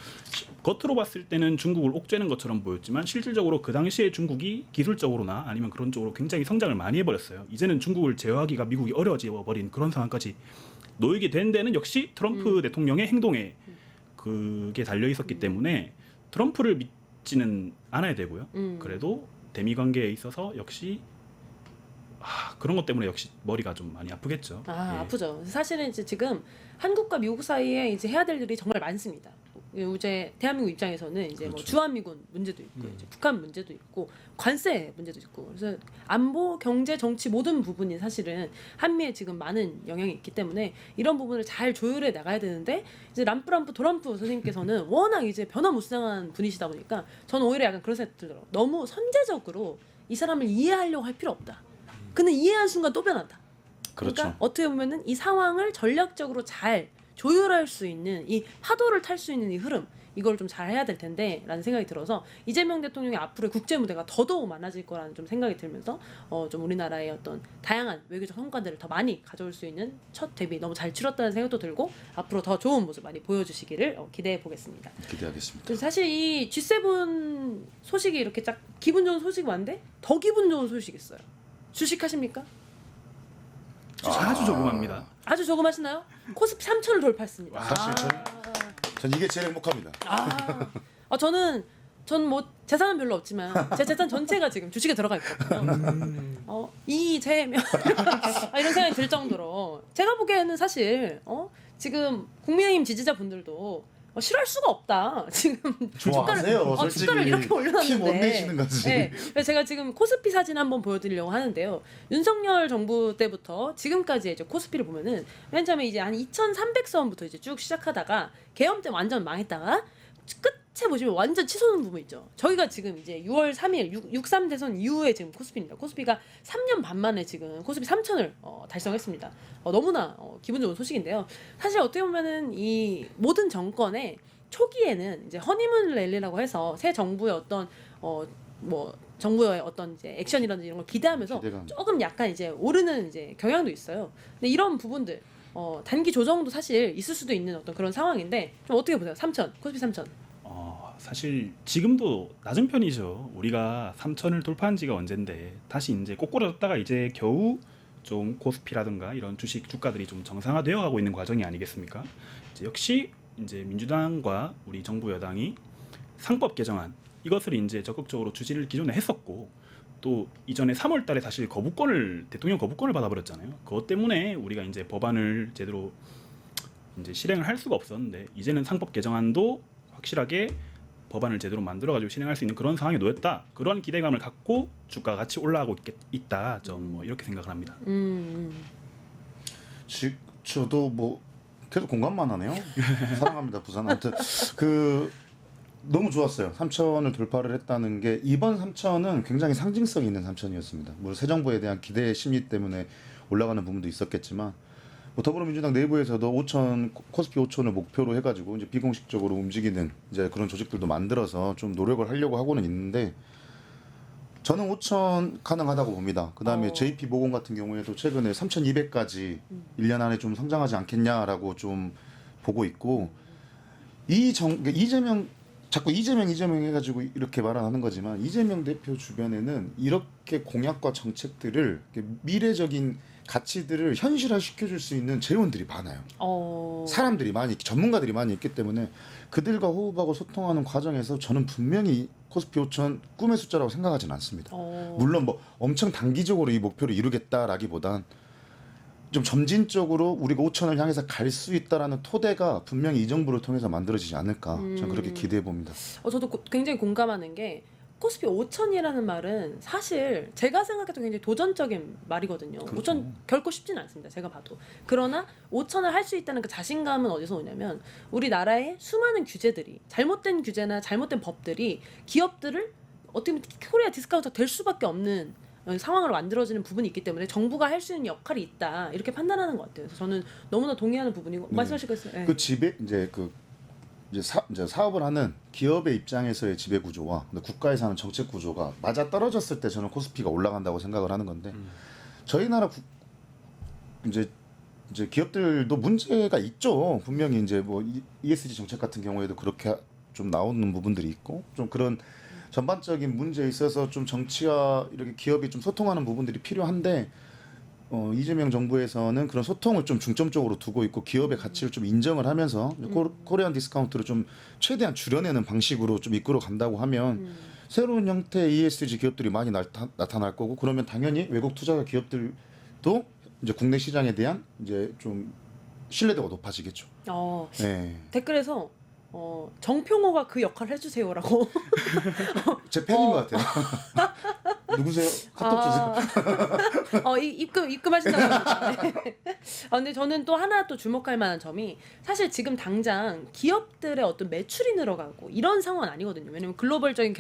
겉으로 봤을 때는 중국을 옥죄는 것처럼 보였지만 실질적으로 그 당시에 중국이 기술적으로나 아니면 그런 쪽으로 굉장히 성장을 많이 해버렸어요. 이제는 중국을 제어하기가 미국이 어려워져 버린 그런 상황까지 놓이게 된 데는 역시 트럼프 대통령의 행동에 그게 달려 있었기 때문에 트럼프를 믿지는 않아야 되고요. 그래도 대미 관계에 있어서 역시 그런 것 때문에 역시 머리가 좀 많이 아프겠죠. 예. 아프죠. 사실은 이제 지금 한국과 미국 사이에 이제 해야 될 일이 정말 많습니다. 이제 대한민국 입장에서는 이제 그렇죠. 뭐 주한미군 문제도 있고 이제 북한 문제도 있고 관세 문제도 있고 그래서 안보, 경제, 정치 모든 부분이 사실은 한미에 지금 많은 영향이 있기 때문에 이런 부분을 잘 조율해 나가야 되는데 이제 람프 도람프 선생님께서는 워낙 이제 변화무쌍한 분이시다 보니까 저는 오히려 약간 그런 생각이 들더라고요. 너무 선제적으로 이 사람을 이해하려고 할 필요 없다. 근데 이해한 순간 또 변한다. 그러니까 그렇죠. 어떻게 보면은 이 상황을 전략적으로 잘 조율할 수 있는 이 파도를 탈 수 있는 이 흐름 이걸 좀 잘 해야 될 텐데라는 생각이 들어서 이재명 대통령의 앞으로의 국제 무대가 더더욱 많아질 거라는 좀 생각이 들면서 좀 우리나라의 어떤 다양한 외교적 성과들을 더 많이 가져올 수 있는 첫 데뷔 너무 잘 치렀다는 생각도 들고 앞으로 더 좋은 모습 많이 보여주시기를 기대해 보겠습니다. 기대하겠습니다. 그래서 사실 이 G7 소식이 이렇게 딱 기분 좋은 소식이 많은데 더 기분 좋은 소식이 있어요. 주식하십니까? 아주 조금합니다. 아주 조금하시나요? 코스피 3천을 돌파했습니다. 사실 전 이게 제일 행복합니다. 저는 뭐 재산은 별로 없지만 제 재산 전체가 지금 주식에 들어가 있거든요. 이재명 이런 생각이 들 정도로 제가 보기에는 사실 지금 국민의힘 지지자분들도 싫어할 수가 없다. 지금 좋아하세요. 솔직히 주가를 이렇게 올려놨는데. 티 못 내시는 거지. 네. 그래서 제가 지금 코스피 사진 한번 보여드리려고 하는데요. 윤석열 정부 때부터 지금까지 이제 코스피를 보면은 맨 처음에 이제 한 2,300선부터 이제 쭉 시작하다가 계엄 때 완전 망했다가 끝에 보시면 완전 치솟는 부분 있죠. 저희가 지금 이제 6월 3일 6.3 대선 이후에 지금 코스피입니다. 코스피가 3년 반 만에 지금 코스피 3천을 달성했습니다. 너무나 기분 좋은 소식인데요. 사실 어떻게 보면은 이 모든 정권의 초기에는 이제 허니문 랠리라고 해서 새 정부의 어떤 뭐 정부의 어떤 이제 액션이라든지 이런 걸 기대하면서 기대감. 조금 약간 이제 오르는 이제 경향도 있어요. 근데 이런 부분들 단기 조정도 사실 있을 수도 있는 어떤 그런 상황인데 좀 어떻게 보세요? 3천 코스피 3천. 사실 지금도 낮은 편이죠. 우리가 3천을 돌파한 지가 언젠데 다시 이제 꼬꾸라졌다가 이제 겨우 좀 코스피라든가 이런 주식 주가들이 좀 정상화되어 가고 있는 과정이 아니겠습니까? 이제 역시 이제 민주당과 우리 정부 여당이 상법 개정안 이것을 이제 적극적으로 추진을 기존에 했었고 또 이전에 3월달에 사실 대통령 거부권을 받아버렸잖아요. 그것 때문에 우리가 이제 법안을 제대로 이제 실행을 할 수가 없었는데 이제는 상법 개정안도 확실하게 법안을 제대로 만들어가지고 실행할 수 있는 그런 상황에 놓였다. 그런 기대감을 갖고 주가가 같이 올라가고 있다. 좀 뭐 이렇게 생각을 합니다. 저도 뭐 계속 공감만 하네요. 사랑합니다 부산. 아무튼 너무 좋았어요. 3천을 돌파를 했다는 게 이번 3천은 굉장히 상징성 있는 3천이었습니다. 물론 새 정부에 대한 기대 심리 때문에 올라가는 부분도 있었겠지만 뭐 더불어민주당 내부에서도 5천 코스피 5천을 목표로 해가지고 이제 비공식적으로 움직이는 이제 그런 조직들도 만들어서 좀 노력을 하려고 하고는 있는데 저는 5천 가능하다고 봅니다. 그다음에 JP 모건 같은 경우에도 최근에 3,200까지 1년 안에 좀 성장하지 않겠냐라고 좀 보고 있고 이재명 자꾸 이재명 해가지고 이렇게 말하는 거지만 이재명 대표 주변에는 이렇게 공약과 정책들을 미래적인 가치들을 현실화 시켜줄 수 있는 재원들이 많아요. 사람들이 전문가들이 많이 있기 때문에 그들과 호흡하고 소통하는 과정에서 저는 분명히 코스피 5천 꿈의 숫자라고 생각하지는 않습니다. 물론 뭐 엄청 단기적으로 이 목표를 이루겠다라기보단 좀 점진적으로 우리가 5천을 향해서 갈 수 있다라는 토대가 분명히 이 정부를 통해서 만들어지지 않을까 저는 그렇게 기대해 봅니다. 저도 굉장히 공감하는 게 코스피 5천이라는 말은 사실 제가 생각해도 굉장히 도전적인 말이거든요. 그렇죠. 5천 결코 쉽지는 않습니다. 제가 봐도. 그러나 5천을 할 수 있다는 그 자신감은 어디서 오냐면 우리나라의 수많은 규제들이 잘못된 규제나 잘못된 법들이 기업들을 어떻게 보면 코리아 디스카운트가 될 수밖에 없는 상황으로 만들어지는 부분이 있기 때문에 정부가 할 수 있는 역할이 있다 이렇게 판단하는 것 같아요. 그래서 저는 너무나 동의하는 부분이고 말씀하실 거 있어요? 네. 그 지배 이제 사업을 하는 기업의 입장에서의 지배 구조와 국가에서 하는 정책 구조가 맞아 떨어졌을 때 저는 코스피가 올라간다고 생각을 하는 건데 저희 나라 이제 기업들도 문제가 있죠. 분명히 이제 뭐 ESG 정책 같은 경우에도 그렇게 좀 나오는 부분들이 있고 좀 그런 전반적인 문제에 있어서 좀 정치와 이렇게 기업이 좀 소통하는 부분들이 필요한데 이재명 정부에서는 그런 소통을 좀 중점적으로 두고 있고 기업의 가치를 좀 인정을 하면서 코리안 디스카운트를 좀 최대한 줄여내는 방식으로 좀 이끌어 간다고 하면 새로운 형태의 ESG 기업들이 많이 나타날 거고 그러면 당연히 외국 투자 기업들도 이제 국내 시장에 대한 이제 좀 신뢰도가 높아지겠죠. 네. 댓글에서 정평호가 그 역할을 해주세요라고. 제 팬인 것 같아요. 누구세요? 카톡 주세요. 입금하신다고 합니다. 네. 근데 저는 또 하나 또 주목할 만한 점이 사실 지금 당장 기업들의 어떤 매출이 늘어가고 이런 상황은 아니거든요. 왜냐면 글로벌적인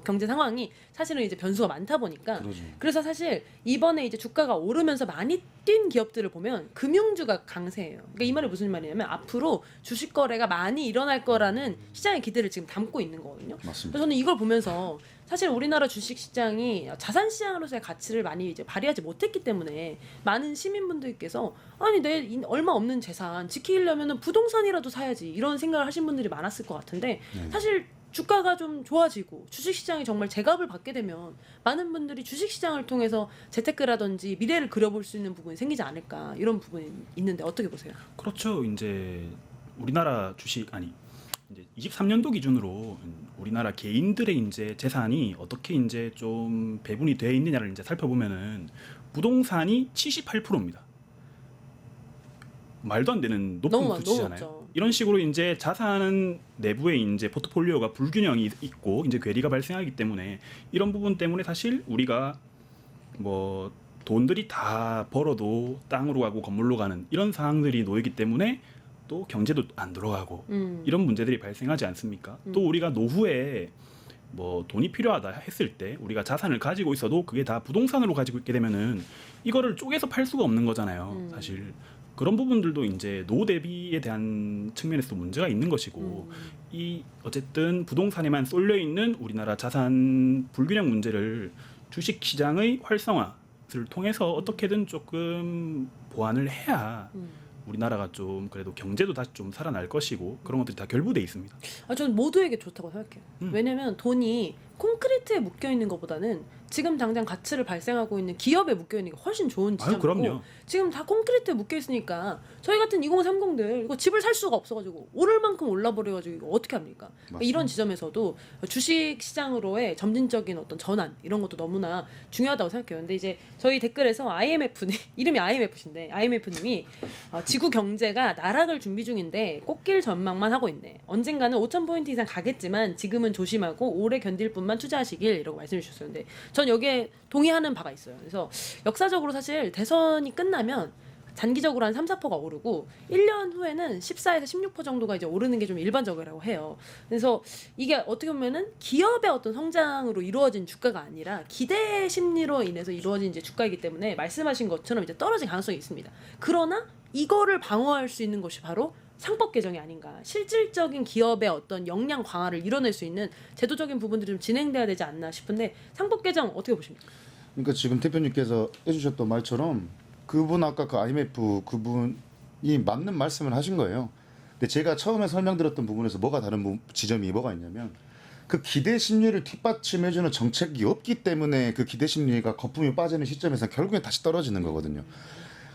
경제 상황이 사실은 이제 변수가 많다 보니까 그러죠. 그래서 사실 이번에 이제 주가가 오르면서 많이 뛴 기업들을 보면 금융주가 강세예요. 그러니까 이 말이 무슨 말이냐면 앞으로 주식 거래가 많이 일어날 거라는 시장의 기대를 지금 담고 있는 거거든요. 맞습니다. 그래서 저는 이걸 보면서 사실 우리나라 주식 시장이 자산 시장으로서의 가치를 많이 이제 발휘하지 못했기 때문에 많은 시민분들께서 아니 내 얼마 없는 재산 지키려면은 부동산이라도 사야지 이런 생각을 하신 분들이 많았을 것 같은데 네. 사실 주가가 좀 좋아지고 주식시장이 정말 제값을 받게 되면 많은 분들이 주식시장을 통해서 재테크라든지 미래를 그려볼 수 있는 부분이 생기지 않을까 이런 부분이 있는데 어떻게 보세요? 그렇죠. 이제 우리나라 주식 아니 이제 23년도 기준으로 우리나라 개인들의 이제 재산이 어떻게 이제 좀 배분이 되어 있느냐를 이제 살펴보면은 부동산이 78%입니다. 말도 안 되는 높은 너무 수치잖아요. 높죠. 이런 식으로 이제 자산 내부에 이제 포트폴리오가 불균형이 있고 이제 괴리가 발생하기 때문에 이런 부분 때문에 사실 우리가 뭐 돈들이 다 벌어도 땅으로 가고 건물로 가는 이런 상황들이 놓이기 때문에 또 경제도 안 들어가고 이런 문제들이 발생하지 않습니까? 또 우리가 노후에 뭐 돈이 필요하다 했을 때 우리가 자산을 가지고 있어도 그게 다 부동산으로 가지고 있게 되면은 이거를 쪼개서 팔 수가 없는 거잖아요. 사실 그런 부분들도 이제 노후 대비에 대한 측면에서 문제가 있는 것이고 이 어쨌든 부동산에만 쏠려 있는 우리나라 자산 불균형 문제를 주식 시장의 활성화를 통해서 어떻게든 조금 보완을 해야 우리나라가 좀 그래도 경제도 다시 좀 살아날 것이고 그런 것들이 다 결부돼 있습니다. 저는 모두에게 좋다고 생각해요. 왜냐면 돈이 콘크리트에 묶여 있는 것보다는 지금 당장 가치를 발생하고 있는 기업에 묶여 있는 게 훨씬 좋은 지점이고 그럼요. 지금 다 콘크리트에 묶여 있으니까 저희 같은 2030들 이거 집을 살 수가 없어가지고 오를 만큼 올라버려가지고 이거 어떻게 합니까? 그러니까 이런 지점에서도 주식 시장으로의 점진적인 어떤 전환 이런 것도 너무나 중요하다고 생각해요. 근데 이제 저희 댓글에서 IMF님 이름이 IMF신데 IMF님이 지구 경제가 나락을 준비 중인데 꽃길 전망만 하고 있네. 언젠가는 5,000포인트 이상 가겠지만 지금은 조심하고 오래 견딜 분만 투자하시길 이라고 말씀해 주셨는데 전 여기에 동의하는 바가 있어요. 그래서 역사적으로 사실 대선이 끝나면 단기적으로 한 3-4%가 오르고 1년 후에는 14에서 16% 정도가 이제 오르는 게 좀 일반적이라고 해요. 그래서 이게 어떻게 보면은 기업의 어떤 성장으로 이루어진 주가가 아니라 기대 심리로 인해서 이루어진 이제 주가이기 때문에 말씀하신 것처럼 이제 떨어질 가능성이 있습니다. 그러나 이거를 방어할 수 있는 것이 바로 상법 개정이 아닌가. 실질적인 기업의 어떤 역량 강화를 이뤄낼 수 있는 제도적인 부분들이 좀 진행돼야 되지 않나 싶은데 상법 개정 어떻게 보십니까? 그러니까 지금 대표님께서 해주셨던 말처럼 그분 아까 그 IMF 그분이 맞는 말씀을 하신 거예요. 근데 제가 처음에 설명드렸던 부분에서 뭐가 다른 지점이 뭐가 있냐면 그 기대 심리를 뒷받침해주는 정책이 없기 때문에 그 기대 심리가 거품이 빠지는 시점에서 결국엔 다시 떨어지는 거거든요.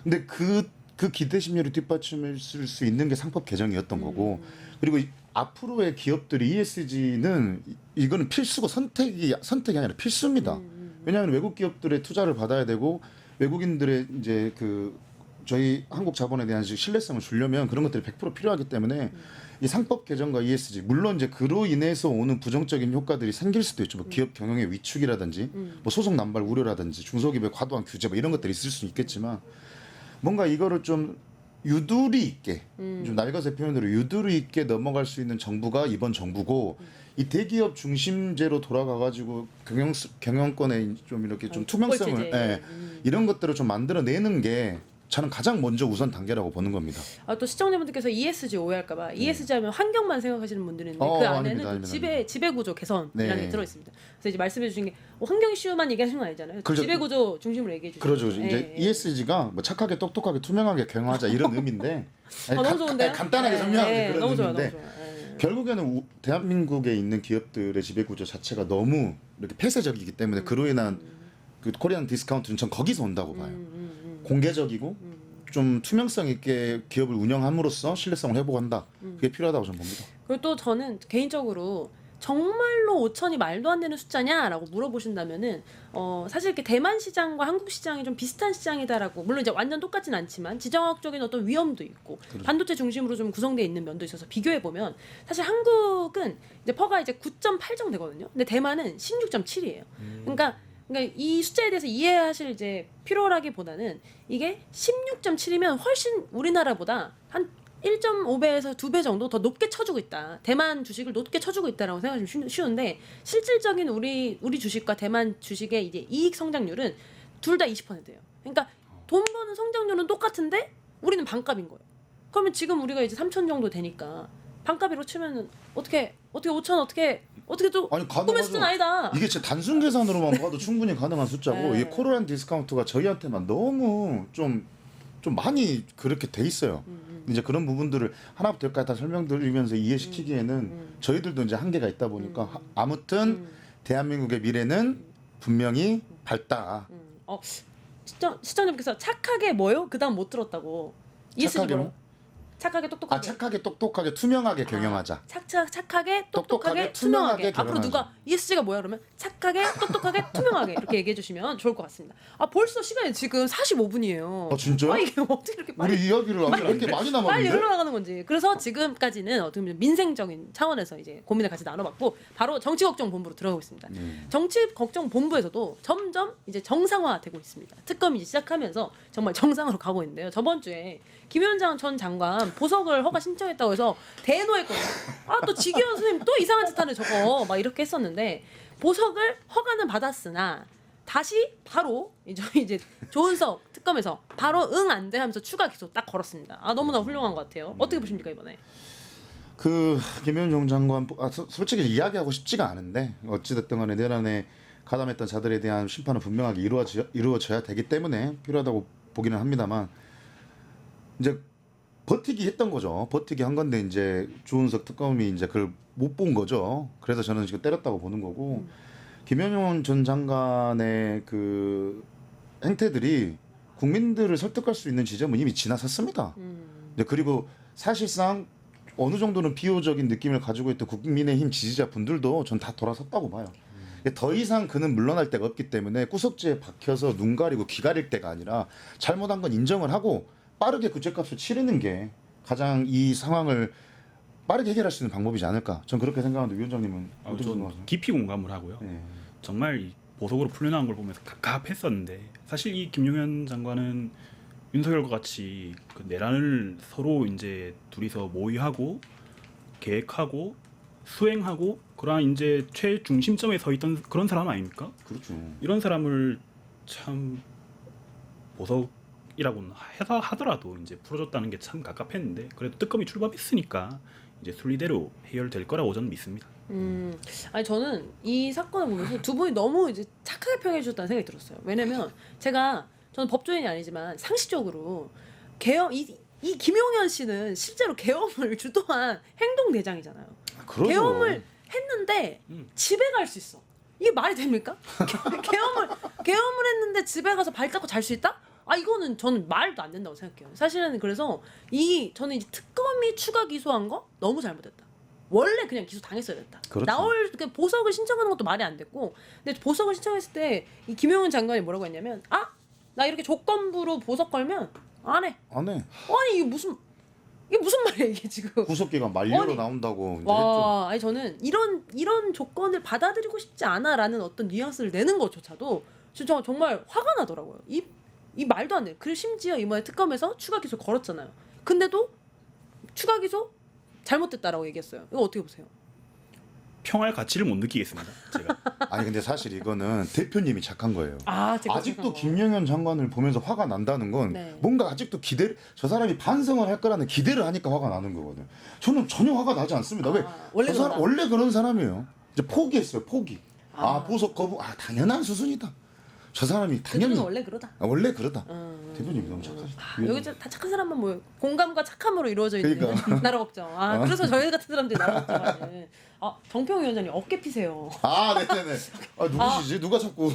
근데 그 기대 심리를 뒷받침할 수 있는 게 상법 개정이었던 거고 그리고 앞으로의 기업들이 ESG는 이거는 필수고 선택이 아니라 필수입니다. 왜냐하면 외국 기업들의 투자를 받아야 되고 외국인들의 이제 그 저희 한국 자본에 대한 신뢰성을 주려면 그런 것들이 100% 필요하기 때문에 이 상법 개정과 ESG 물론 이제 그로 인해서 오는 부정적인 효과들이 생길 수도 있죠. 뭐 기업 경영의 위축이라든지 뭐 소송 남발 우려라든지 중소기업의 과도한 규제 뭐 이런 것들이 있을 수 있겠지만 뭔가 이거를 좀 유두리 있게 좀 낡아서 표현으로 유두리 있게 넘어갈 수 있는 정부가 이번 정부고 이 대기업 중심제로 돌아가가지고 경영권에 좀 이렇게 좀 투명성을 이런 것들을 좀 만들어내는 게 저는 가장 먼저 우선 단계라고 보는 겁니다. 또 시청자분들께서 ESG 오해할까봐 ESG 하면 환경만 생각하시는 분들이 있는데 그 안에는 아닙니다. 지배구조 개선이라는 게 들어 있습니다. 그래서 이제 말씀해 주신 게 환경 이슈만 얘기하시는 건 아니잖아요. 그렇죠. 지배구조 중심으로 얘기해 주시죠. 그러죠. 이제 ESG가 뭐 착하게 똑똑하게 투명하게 경영하자 이런 의미인데 너무 좋은데요? 간단하게 설명하는 그런 너무 의미인데 좋아요. 결국에는 대한민국에 있는 기업들의 지배구조 자체가 너무 이렇게 폐쇄적이기 때문에 그로 인한 그 코리안 디스카운트는 전 거기서 온다고 봐요. 공개적이고 좀 투명성 있게 기업을 운영함으로써 신뢰성을 회복한다. 그게 필요하다고 저는 봅니다. 그리고 또 저는 개인적으로 정말로 5천이 말도 안 되는 숫자냐라고 물어보신다면은 사실 이렇게 대만 시장과 한국 시장이 좀 비슷한 시장이다라고 물론 이제 완전 똑같진 않지만 지정학적인 어떤 위험도 있고 그렇죠. 반도체 중심으로 좀 구성되어 있는 면도 있어서 비교해 보면 사실 한국은 이제 퍼가 이제 9.8 정도 되거든요. 근데 대만은 16.7이에요. 그러니까 이 숫자에 대해서 이해하실 이제 필요라기보다는 이게 16.7이면 훨씬 우리나라보다 한 1.5배에서 2배 정도 더 높게 쳐주고 있다. 대만 주식을 높게 쳐주고 있다라고 생각하시면 쉬운데 실질적인 우리 주식과 대만 주식의 이제 이익 성장률은 둘 다 20%예요. 그러니까 돈 버는 성장률은 똑같은데 우리는 반값인 거예요. 그러면 지금 우리가 이제 3천 정도 되니까 반값으로 치면은 어떻게 5천 어떻게 또 아니 꿈의 수준 아니다. 이게 진짜 단순 계산으로만 봐도 충분히 가능한 숫자고 네. 이 코로나 디스카운트가 저희한테만 너무 좀 많이 그렇게 돼 있어요. 이제 그런 부분들을 하나부터 열까지 다 설명드리면서 이해시키기에는 저희들도 이제 한계가 있다 보니까 아무튼 대한민국의 미래는 분명히 밝다. 시청자님께서 착하게 뭐요? 그다음 못 들었다고. 착하게 뭐요? 착하게 똑똑하게. 아 착하게 똑똑하게 투명하게 경영하자. 착하게 똑똑하게 똑똑하게, 투명하게. 투명하게 앞으로 누가 ESG가 뭐야 그러면 착하게 똑똑하게 투명하게 이렇게 얘기해 주시면 좋을 것 같습니다. 아 벌써 시간이 지금 45분이에요. 아 진짜요? 아 이게 어떻게 이렇게 빨리 우리 이야기를 왜 이렇게 많이 빨리 남았는데? 흘러나가는 건지. 그래서 지금까지는 어떻게 보면 민생적인 차원에서 이제 고민을 같이 나눠봤고 바로 정치 걱정 본부로 들어가겠습니다. 정치 걱정 본부에서도 점점 이제 정상화되고 있습니다. 특검이 이제 시작하면서 정말 정상으로 가고 있는데요. 저번 주에 김현장 전 장관 보석을 허가 신청했다고 해서 대노했거든요. 아 또 지기현 선생님 또 이상한 짓 하네 저거 막 이렇게 했었는데 보석을 허가는 받았으나 다시 바로 이제 조은석 특검에서 바로 응 안 돼 하면서 추가 기소 딱 걸었습니다. 아 너무나 훌륭한 것 같아요. 어떻게 보십니까 이번에? 그 김현종 장관 솔직히 이야기하고 싶지가 않은데 어찌됐든 간에 내란에 가담했던 자들에 대한 심판은 분명하게 이루어져야 되기 때문에 필요하다고 보기는 합니다만 이제 버티기 했던 거죠. 버티기 한 건데 이제 조은석 특검이 이제 그걸 못 본 거죠. 그래서 저는 지금 때렸다고 보는 거고 김현종 전 장관의 그 행태들이 국민들을 설득할 수 있는 지점은 이미 지나섰습니다. 이제 그리고 사실상 어느 정도는 비호적인 느낌을 가지고 있던 국민의힘 지지자분들도 전 다 돌아섰다고 봐요. 더 이상 그는 물러날 데가 없기 때문에 구석지에 박혀서 눈 가리고 귀 가릴 때가 아니라 잘못한 건 인정을 하고 빠르게 그 죄값을 치르는 게 가장 이 상황을 빠르게 해결할 수 있는 방법이지 않을까. 전 그렇게 생각하는데 위원장님은 어떻게 생각하세요? 깊이 공감을 하고요. 네. 정말 이 보석으로 풀려나온 걸 보면서 갑갑했었는데 사실 이 김용현 장관은 윤석열과 같이 그 내란을 서로 이제 둘이서 모의하고 계획하고 수행하고 그러한 이제 최중심점에 서 있던 그런 사람 아닙니까? 그렇죠. 이런 사람을 참 보석이라고는 하더라도 이제 풀어줬다는 게 참 갑갑했는데 그래도 특검이 출범했으니까 이제 순리대로 해결될 거라고 저는 믿습니다. 아니 저는 이 사건을 보면서 두 분이 너무 이제 착하게 평해 주셨다는 생각이 들었어요. 왜냐면 저는 법조인이 아니지만 상식적으로 계엄 이 김용현 씨는 실제로 계엄을 주도한 행동 대장이잖아요. 그러죠. 계엄을 했는데 집에 갈 수 있어. 이게 말이 됩니까? 계엄을 했는데 집에 가서 발 닦고 잘 수 있다? 아 이거는 저는 말도 안 된다고 생각해요. 사실은 그래서 저는 이제 특검이 추가 기소한 거 너무 잘못했다. 원래 그냥 기소 당했어야 됐다. 그렇죠. 보석을 신청하는 것도 말이 안 됐고, 근데 보석을 신청했을 때 이 김용현 장관이 뭐라고 했냐면, 나 이렇게 조건부로 보석 걸면 안 해. 안 해. 아니 이게 무슨 말이야 이게 지금? 구속기간 만료로 아니, 나온다고 이제 했죠. 와, 아니 저는 이런 조건을 받아들이고 싶지 않아라는 어떤 뉘앙스를 내는 것조차도 진짜 정말 화가 나더라고요. 이 말도 안 돼. 그리고 심지어 이번에 특검에서 추가 기소 걸었잖아요. 근데도 추가 기소 잘못됐다라고 얘기했어요. 이거 어떻게 보세요? 평화의 가치를 못 느끼겠습니다. 제가. 아니 근데 사실 이거는 대표님이 착한 거예요. 제가 아직도 김용현 장관을 보면서 화가 난다는 건 네. 뭔가 아직도 저 사람이 반성을 할 거라는 기대를 하니까 화가 나는 거거든. 저는 전혀 화가 나지 않습니다. 왜? 원래 저 사람 원래 그런 사람이에요. 이제 포기했어요. 포기. 보석 거부. 당연한 수순이다. 저 사람이 당연히 원래 그러다. 원래 그러다. 대표님이 너무 착하시다. 여기 다 착한 사람만 모여. 공감과 착함으로 이루어져 있는 그러니까. 나라 걱정. 그래서 저희 같은 사람들이 나라 걱정하는. 정평 위원장님 어깨 피세요. 네네네. 누구시지? 누가 자꾸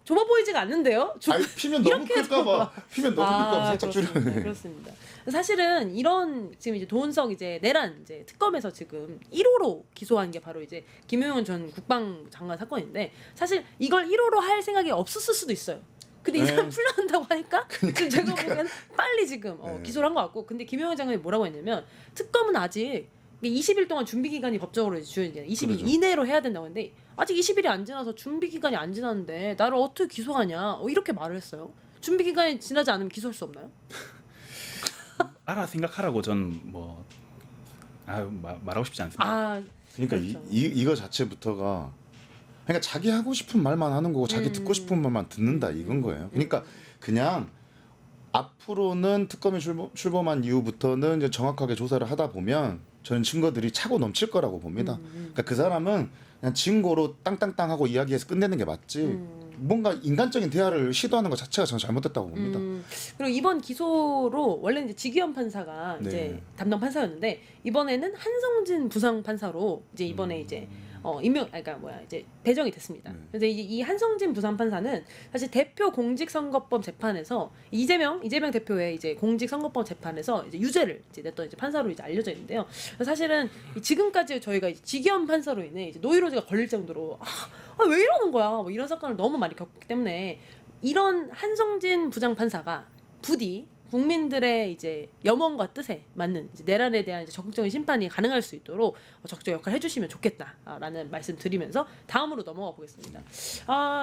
좁아 보이지가 않는데요. 피면 너무 클까봐. 피면 너무 클까봐 살짝 줄여. 그렇습니다. 사실은 이런 지금 이제 도은석 이제 내란 이제 특검에서 지금 1호로 기소한 게 바로 이제 김용현 전 국방장관 사건인데 사실 이걸 1호로 할 생각이 없었을 수도 있어요. 근데 이 사람 풀려난다고 하니까 지금 제가 보기엔 빨리 지금 기소를 한 것 같고 근데 김용현 장관이 뭐라고 했냐면 특검은 아직 20일 동안 준비 기간이 법적으로 주어진 게 20일 그렇죠. 이내로 해야 된다고 했는데 아직 20일이 안 지나서 준비 기간이 안 지났는데 나를 어떻게 기소하냐 이렇게 말을 했어요. 준비 기간이 지나지 않으면 기소할 수 없나요? 알아 생각하라고 전 뭐 말하고 싶지 않습니다. 아, 그러니까 그렇죠. 이거 자체부터가 그러니까 자기 하고 싶은 말만 하는 거고 자기 듣고 싶은 말만 듣는다 이건 거예요. 그러니까 그냥 앞으로는 특검이 출범한 이후부터는 이제 정확하게 조사를 하다 보면 저는 증거들이 차고 넘칠 거라고 봅니다. 그러니까 그 사람은 그냥 증거로 땅땅땅 하고 이야기해서 끝내는 게 맞지. 뭔가 인간적인 대화를 시도하는 것 자체가 저는 잘못됐다고 봅니다. 그리고 이번 기소로 원래 이제 지기현 판사가 네. 이제 담당 판사였는데 이번에는 한성진 부상 판사로 이제 이번에 이제 이제 배정이 됐습니다. 그래서 이 한성진 부산 판사는 사실 대표 공직선거법 재판에서 이재명 대표의 이제 공직선거법 재판에서 이제 유죄를 이제 냈던 이제 판사로 이제 알려져 있는데요. 사실은 지금까지 저희가 이제 지기현 판사로 인해 이제 노이로제가 걸릴 정도로 왜 이러는 거야? 뭐 이런 사건을 너무 많이 겪기 때문에 이런 한성진 부장 판사가 부디 국민들의 이제 염원과 뜻에 맞는 이제 내란에 대한 이제 적극적인 심판이 가능할 수 있도록 적극적 역할을 해주시면 좋겠다라는 말씀 드리면서 다음으로 넘어가 보겠습니다.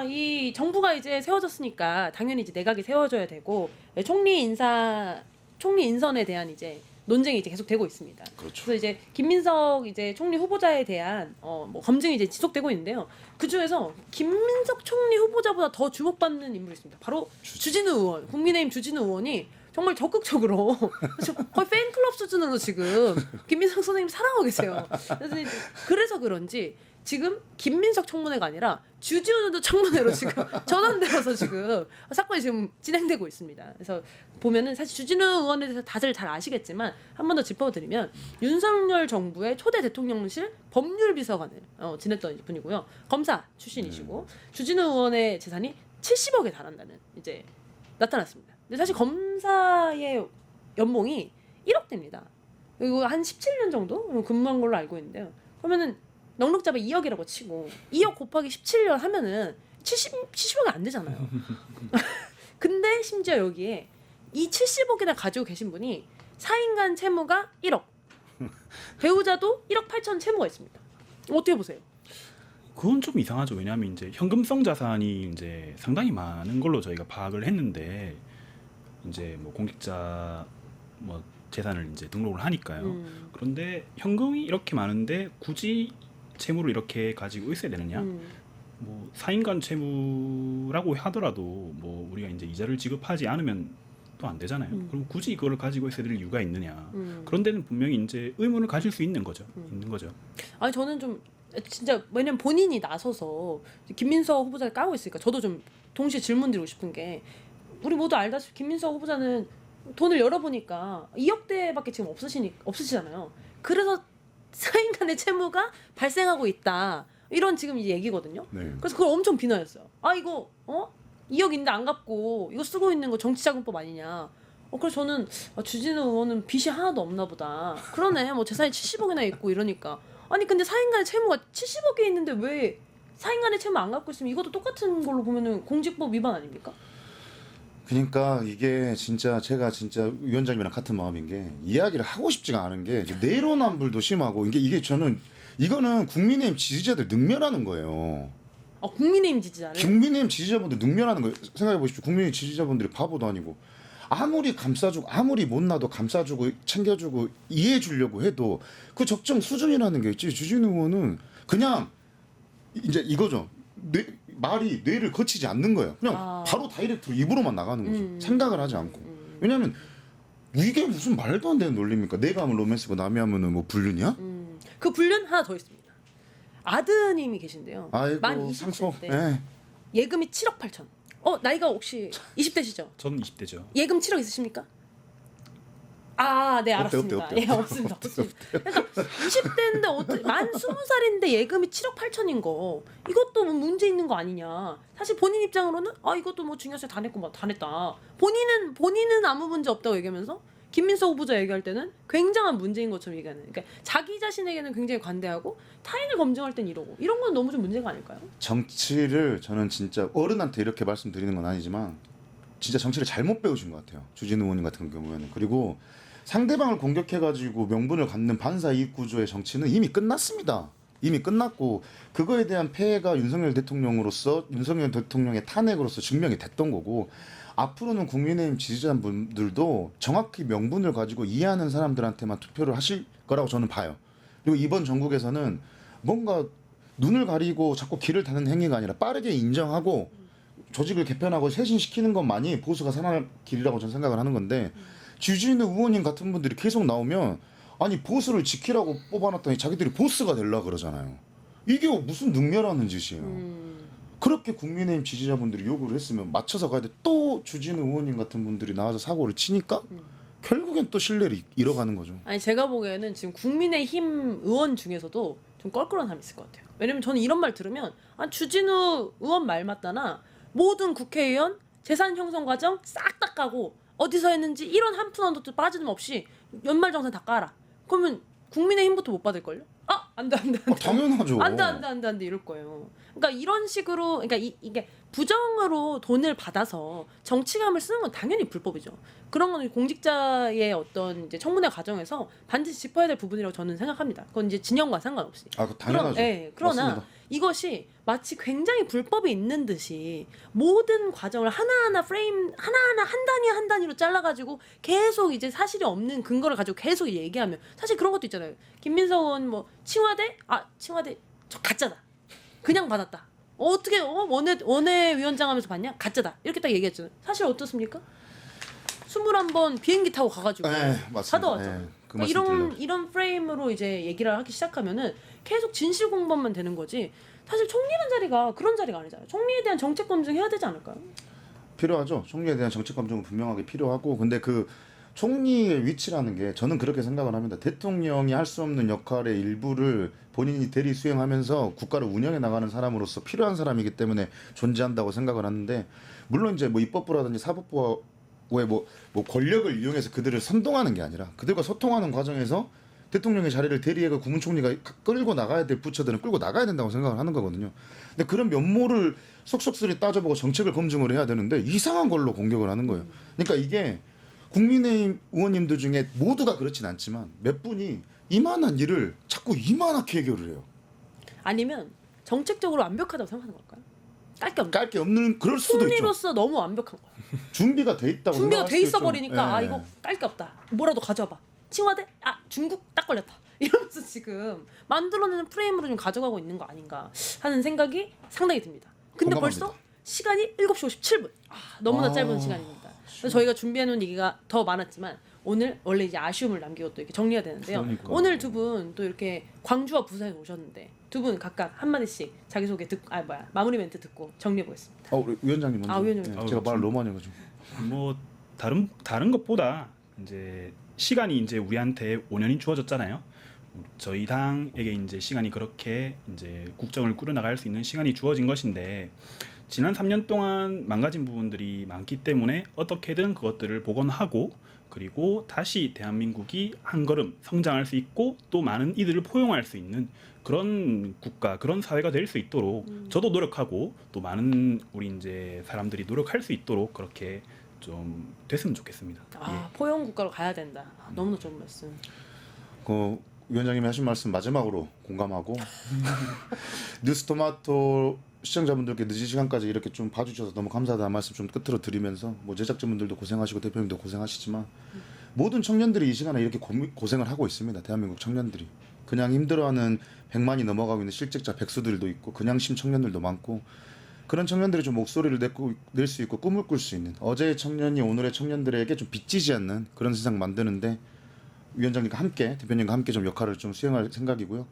이 정부가 이제 세워졌으니까 당연히 이제 내각이 세워져야 되고 총리 인선에 대한 이제 논쟁이 이제 계속되고 있습니다. 그렇죠. 그래서 이제 김민석 이제 총리 후보자에 대한 뭐 검증이 이제 지속되고 있는데요. 그 중에서 김민석 총리 후보자보다 더 주목받는 인물이 있습니다. 바로 주진우 의원, 국민의힘 주진우 의원이 정말 적극적으로 거의 팬클럽 수준으로 지금 김민석 선생님 사랑하고 계세요. 그래서 그런지 지금 김민석 청문회가 아니라 주진우 청문회로 지금 전환되어서 지금 사건이 지금 진행되고 있습니다. 그래서 보면은 사실 주진우 의원에 대해서 다들 잘 아시겠지만 한 번 더 짚어드리면 윤석열 정부의 초대 대통령실 법률비서관을 지냈던 분이고요. 검사 출신이시고 주진우 의원의 재산이 70억에 달한다는 이제 나타났습니다. 근데 사실 검사의 연봉이 1억 됩니다. 그리고 한 17년 정도 근무한 걸로 알고 있는데요. 그러면은 넉넉 잡아 2억이라고 치고 2억 곱하기 17년 하면은 70억이 안 되잖아요. 근데 심지어 여기에 이 70억이나 가지고 계신 분이 4인간 채무가 1억, 배우자도 1억 8천 채무가 있습니다. 어떻게 보세요? 그건 좀 이상하죠. 왜냐하면 이제 현금성 자산이 이제 상당히 많은 걸로 저희가 파악을 했는데 이제 뭐 공직자 뭐 재산을 이제 등록을 하니까요. 그런데 현금이 이렇게 많은데 굳이 채무를 이렇게 가지고 있어야 되느냐? 뭐 4인간 채무라고 하더라도 뭐 우리가 이제 이자를 지급하지 않으면 또 안 되잖아요. 그럼 굳이 이거를 가지고 있어야 될 이유가 있느냐? 그런 데는 분명히 이제 의문을 가질 수 있는 거죠. 있는 거죠. 아니 저는 좀 진짜 왜냐면 본인이 나서서 김민석 후보자를 까고 있으니까 저도 좀 동시에 질문 드리고 싶은 게 우리 모두 알다시피 김민석 후보자는 돈을 열어보니까 2억대밖에 지금 없으시잖아요. 그래서 4인간의 채무가 발생하고 있다. 이런 지금 이제 얘기거든요. 네. 그래서 그걸 엄청 비난했어요. 이거 2억인데 안 갚고 이거 쓰고 있는 거 정치자금법 아니냐. 그래서 저는 주진우 의원은 빚이 하나도 없나 보다. 그러네. 뭐 재산이 70억이나 있고 이러니까. 아니 근데 4인간의 채무가 70억이 있는데 왜 4인간의 채무 안 갚고 있으면 이것도 똑같은 걸로 보면은 공직법 위반 아닙니까? 그러니까 이게 진짜 제가 진짜 위원장님이랑 같은 마음인 게 이야기를 하고 싶지가 않은 게 이제 내로남불도 심하고 이게 저는 이거는 국민의힘 지지자들 능멸하는 거예요. 국민의힘 지지자를? 국민의힘 지지자분들 능멸하는 거예요. 생각해 보십시오. 국민의힘 지지자분들이 바보도 아니고 아무리 감싸주고 아무리 못나도 감싸주고 챙겨주고 이해해 주려고 해도 그 적정 수준이라는 게 있지. 주진우 의원은 그냥 이제 이거죠. 말이 뇌를 거치지 않는 거예요. 그냥 바로 다이렉트로 입으로만 나가는 거죠. 생각을 하지 않고. 왜냐하면 이게 무슨 말도 안 되는 논리입니까? 내가 하면 로맨스고 남이 하면은 뭐 불륜이야? 그 불륜 하나 더 있습니다. 아드님이 계신데요. 아이고 만 20대. 20대. 네. 예금이 7억 8천. 나이가 혹시 20대시죠? 저는 20대죠. 예금 7억 있으십니까? 네 알았습니다. 어때? 예, 없습니다. 그러니까 20대인데 만 20살인데 예금이 7억 8천인 거 이것도 뭐 문제 있는 거 아니냐. 사실 본인 입장으로는 이것도 뭐 중요세 다 냈고 다 냈다. 본인은 아무 문제 없다고 얘기하면서 김민석 후보자 얘기할 때는 굉장한 문제인 것처럼 얘기하는. 그러니까 자기 자신에게는 굉장히 관대하고 타인을 검증할 땐 이러고 이런 건 너무 좀 문제가 아닐까요? 정치를 저는 진짜 어른한테 이렇게 말씀드리는 건 아니지만 진짜 정치를 잘못 배우신 것 같아요. 주진우 의원님 같은 경우에는. 그리고 상대방을 공격해가지고 명분을 갖는 반사 이익 구조의 정치는 이미 끝났습니다. 이미 끝났고 그거에 대한 폐해가 윤석열 대통령의 탄핵으로서 증명이 됐던 거고 앞으로는 국민의힘 지지자분들도 정확히 명분을 가지고 이해하는 사람들한테만 투표를 하실 거라고 저는 봐요. 그리고 이번 전국에서는 뭔가 눈을 가리고 자꾸 길을 닫는 행위가 아니라 빠르게 인정하고 조직을 개편하고 쇄신시키는 것만이 보수가 살아날 길이라고 저는 생각을 하는 건데 주진우 의원님 같은 분들이 계속 나오면 아니 보수를 지키라고 뽑아놨더니 자기들이 보스가 되려고 그러잖아요. 이게 무슨 능멸하는 짓이에요. 그렇게 국민의힘 지지자분들이 요구를 했으면 맞춰서 가야 돼. 또 주진우 의원님 같은 분들이 나와서 사고를 치니까 결국엔 또 신뢰를 잃어가는 거죠. 아니 제가 보기에는 지금 국민의힘 의원 중에서도 좀 껄끄러운 사람이 있을 것 같아요. 왜냐면 저는 이런 말 들으면 아 주진우 의원 말 맞다나 모든 국회의원 재산 형성 과정 싹 다 까고 어디서 했는지 1원 한 푼 원도 빠짐없이 연말정산 다 깔아. 그러면 국민의힘부터 못 받을걸요? 아 안돼 당연하죠. 안돼 이럴 거예요. 그러니까 이런 식으로 그러니까 이게 부정으로 돈을 받아서 정치감을 쓰는 건 당연히 불법이죠. 그런 건 공직자의 어떤 이제 청문회 과정에서 반드시 짚어야 될 부분이라고 저는 생각합니다. 그건 이제 진영과 상관없이. 아, 당연하죠. 그러나 맞습니다. 이것이 마치 굉장히 불법이 있는 듯이 모든 과정을 하나하나 프레임 하나하나 한 단위로 잘라가지고 계속 이제 사실이 없는 근거를 가지고 계속 얘기하면 사실 그런 것도 있잖아요. 김민석 의원 뭐 칭화대 저 가짜다. 그냥 받았다. 어떻게 원외위원장 하면서 받냐? 가짜다. 이렇게 딱 얘기했잖아요. 사실 어떻습니까? 21번 비행기 타고 가가지고 맞습니다. 받아왔죠. 그 그러니까 말씀 이런 프레임으로 이제 얘기를 하기 시작하면은 계속 진실 공방만 되는 거지. 사실 총리라는 자리가 그런 자리가 아니잖아요. 총리에 대한 정책 검증해야 되지 않을까요? 필요하죠. 총리에 대한 정책 검증은 분명하게 필요하고 근데 그 총리의 위치라는 게 저는 그렇게 생각을 합니다. 대통령이 할 수 없는 역할의 일부를 본인이 대리 수행하면서 국가를 운영해 나가는 사람으로서 필요한 사람이기 때문에 존재한다고 생각을 하는데 물론 이제 뭐 입법부라든지 사법부의 뭐 권력을 이용해서 그들을 선동하는 게 아니라 그들과 소통하는 과정에서 대통령의 자리를 대리해가 국무총리가 끌고 나가야 될 부처들은 끌고 나가야 된다고 생각을 하는 거거든요. 근데 그런 면모를 속속들이 따져보고 정책을 검증을 해야 되는데 이상한 걸로 공격을 하는 거예요. 그러니까 이게 국민의힘 의원님들 중에 모두가 그렇진 않지만 몇 분이 이만한 일을 자꾸 이만하게 해결을 해요. 아니면 정책적으로 완벽하다고 생각하는 걸까요? 깔 게 없는 그럴 수도 있죠. 총리로서 너무 완벽한 거야. 준비가 돼 있다고 준비가 생각할 돼 수도 있어 있죠. 버리니까 아 예. 이거 깔 게 없다. 뭐라도 가져와봐. 칭화대? 아 중국 딱 걸렸다. 이러면서 지금 만들어내는 프레임으로 좀 가져가고 있는 거 아닌가 하는 생각이 상당히 듭니다. 근데 공감합니다. 벌써 시간이 7시 57분. 너무나 아, 짧은 시간입니다. 그래서 저희가 준비해놓은 얘기가 더 많았지만 오늘 원래 이제 아쉬움을 남기고 또 이렇게 정리가 되는데요. 그러니까. 오늘 두 분 또 이렇게 광주와 부산에 오셨는데 두 분 각각 한 마디씩 자기소개 듣고 마무리 멘트 듣고 정리해 보겠습니다. 우리 위원장님 먼저. 위원장님. 제가 말을 너무 많이 해가지고. 뭐 다른 것보다 이제 시간이 이제 우리한테 5년이 주어졌잖아요. 저희 당에게 이제 시간이 그렇게 이제 국정을 꾸려나갈 수 있는 시간이 주어진 것인데 지난 3년 동안 망가진 부분들이 많기 때문에 어떻게든 그것들을 복원하고 그리고 다시 대한민국이 한 걸음 성장할 수 있고 또 많은 이들을 포용할 수 있는 그런 국가, 그런 사회가 될 수 있도록 저도 노력하고 또 많은 우리 이제 사람들이 노력할 수 있도록 그렇게 좀 됐으면 좋겠습니다. 포용 국가로 가야 된다. 너무나 좋은 말씀. 그 위원장님이 하신 말씀 마지막으로 공감하고 뉴스토마토 시청자분들께 늦은 시간까지 이렇게 좀 봐주셔서 너무 감사하다는 말씀 좀 끝으로 드리면서 뭐 제작진분들도 고생하시고 대표님도 고생하시지만 모든 청년들이 이 시간에 이렇게 고생을 하고 있습니다. 대한민국 청년들이 그냥 힘들어하는 100만이 넘어가고 있는 실직자 백수들도 있고 그냥 심 청년들도 많고 그런 청년들이 좀 목소리를 낼 수 있고 꿈을 꿀 수 있는 어제의 청년이 오늘의 청년들에게 좀 빚지지 않는 그런 세상 만드는데 위원장님과 함께 대표님과 함께 좀 역할을 좀 수행할 생각이고요.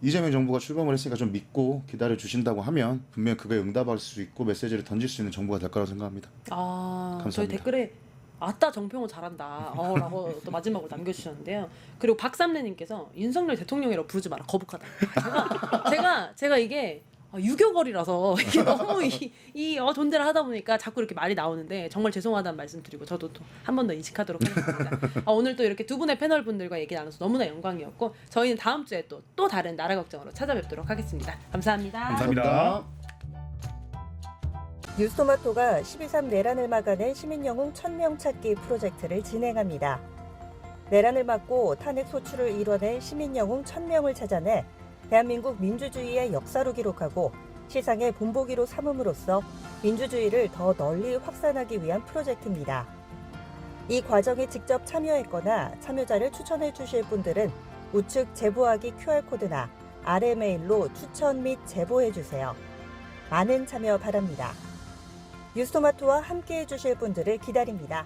이재명 정부가 출범을 했으니까 좀 믿고 기다려 주신다고 하면 분명히 그거에 응답할 수 있고 메시지를 던질 수 있는 정부가 될 거라고 생각합니다. 저희 감사합니다. 댓글에 아따 정평호 잘한다 라고 또 마지막으로 남겨주셨는데요. 그리고 박삼래님께서 윤석열 대통령이라고 부르지 마라 거북하다. 제가 이게 유교거리라서 이게 너무 이 존대를 하다 보니까 자꾸 이렇게 말이 나오는데 정말 죄송하다는 말씀드리고 저도 또 한 번 더 인식하도록 하겠습니다. 오늘 또 이렇게 두 분의 패널 분들과 얘기 나눠서 너무나 영광이었고 저희는 다음 주에 또 다른 나라 걱정으로 찾아뵙도록 하겠습니다. 감사합니다. 감사합니다. 뉴스토마토가 12.3 내란을 막아낸 시민영웅 1000명 찾기 프로젝트를 진행합니다. 내란을 막고 탄핵 소추를 이뤄낸 시민영웅 1000명을 찾아내 대한민국 민주주의의 역사로 기록하고 시상의 본보기로 삼음으로써 민주주의를 더 널리 확산하기 위한 프로젝트입니다. 이 과정에 직접 참여했거나 참여자를 추천해 주실 분들은 우측 제보하기 QR코드나 아래 메일로 추천 및 제보해 주세요. 많은 참여 바랍니다. 뉴스토마토와 함께해 주실 분들을 기다립니다.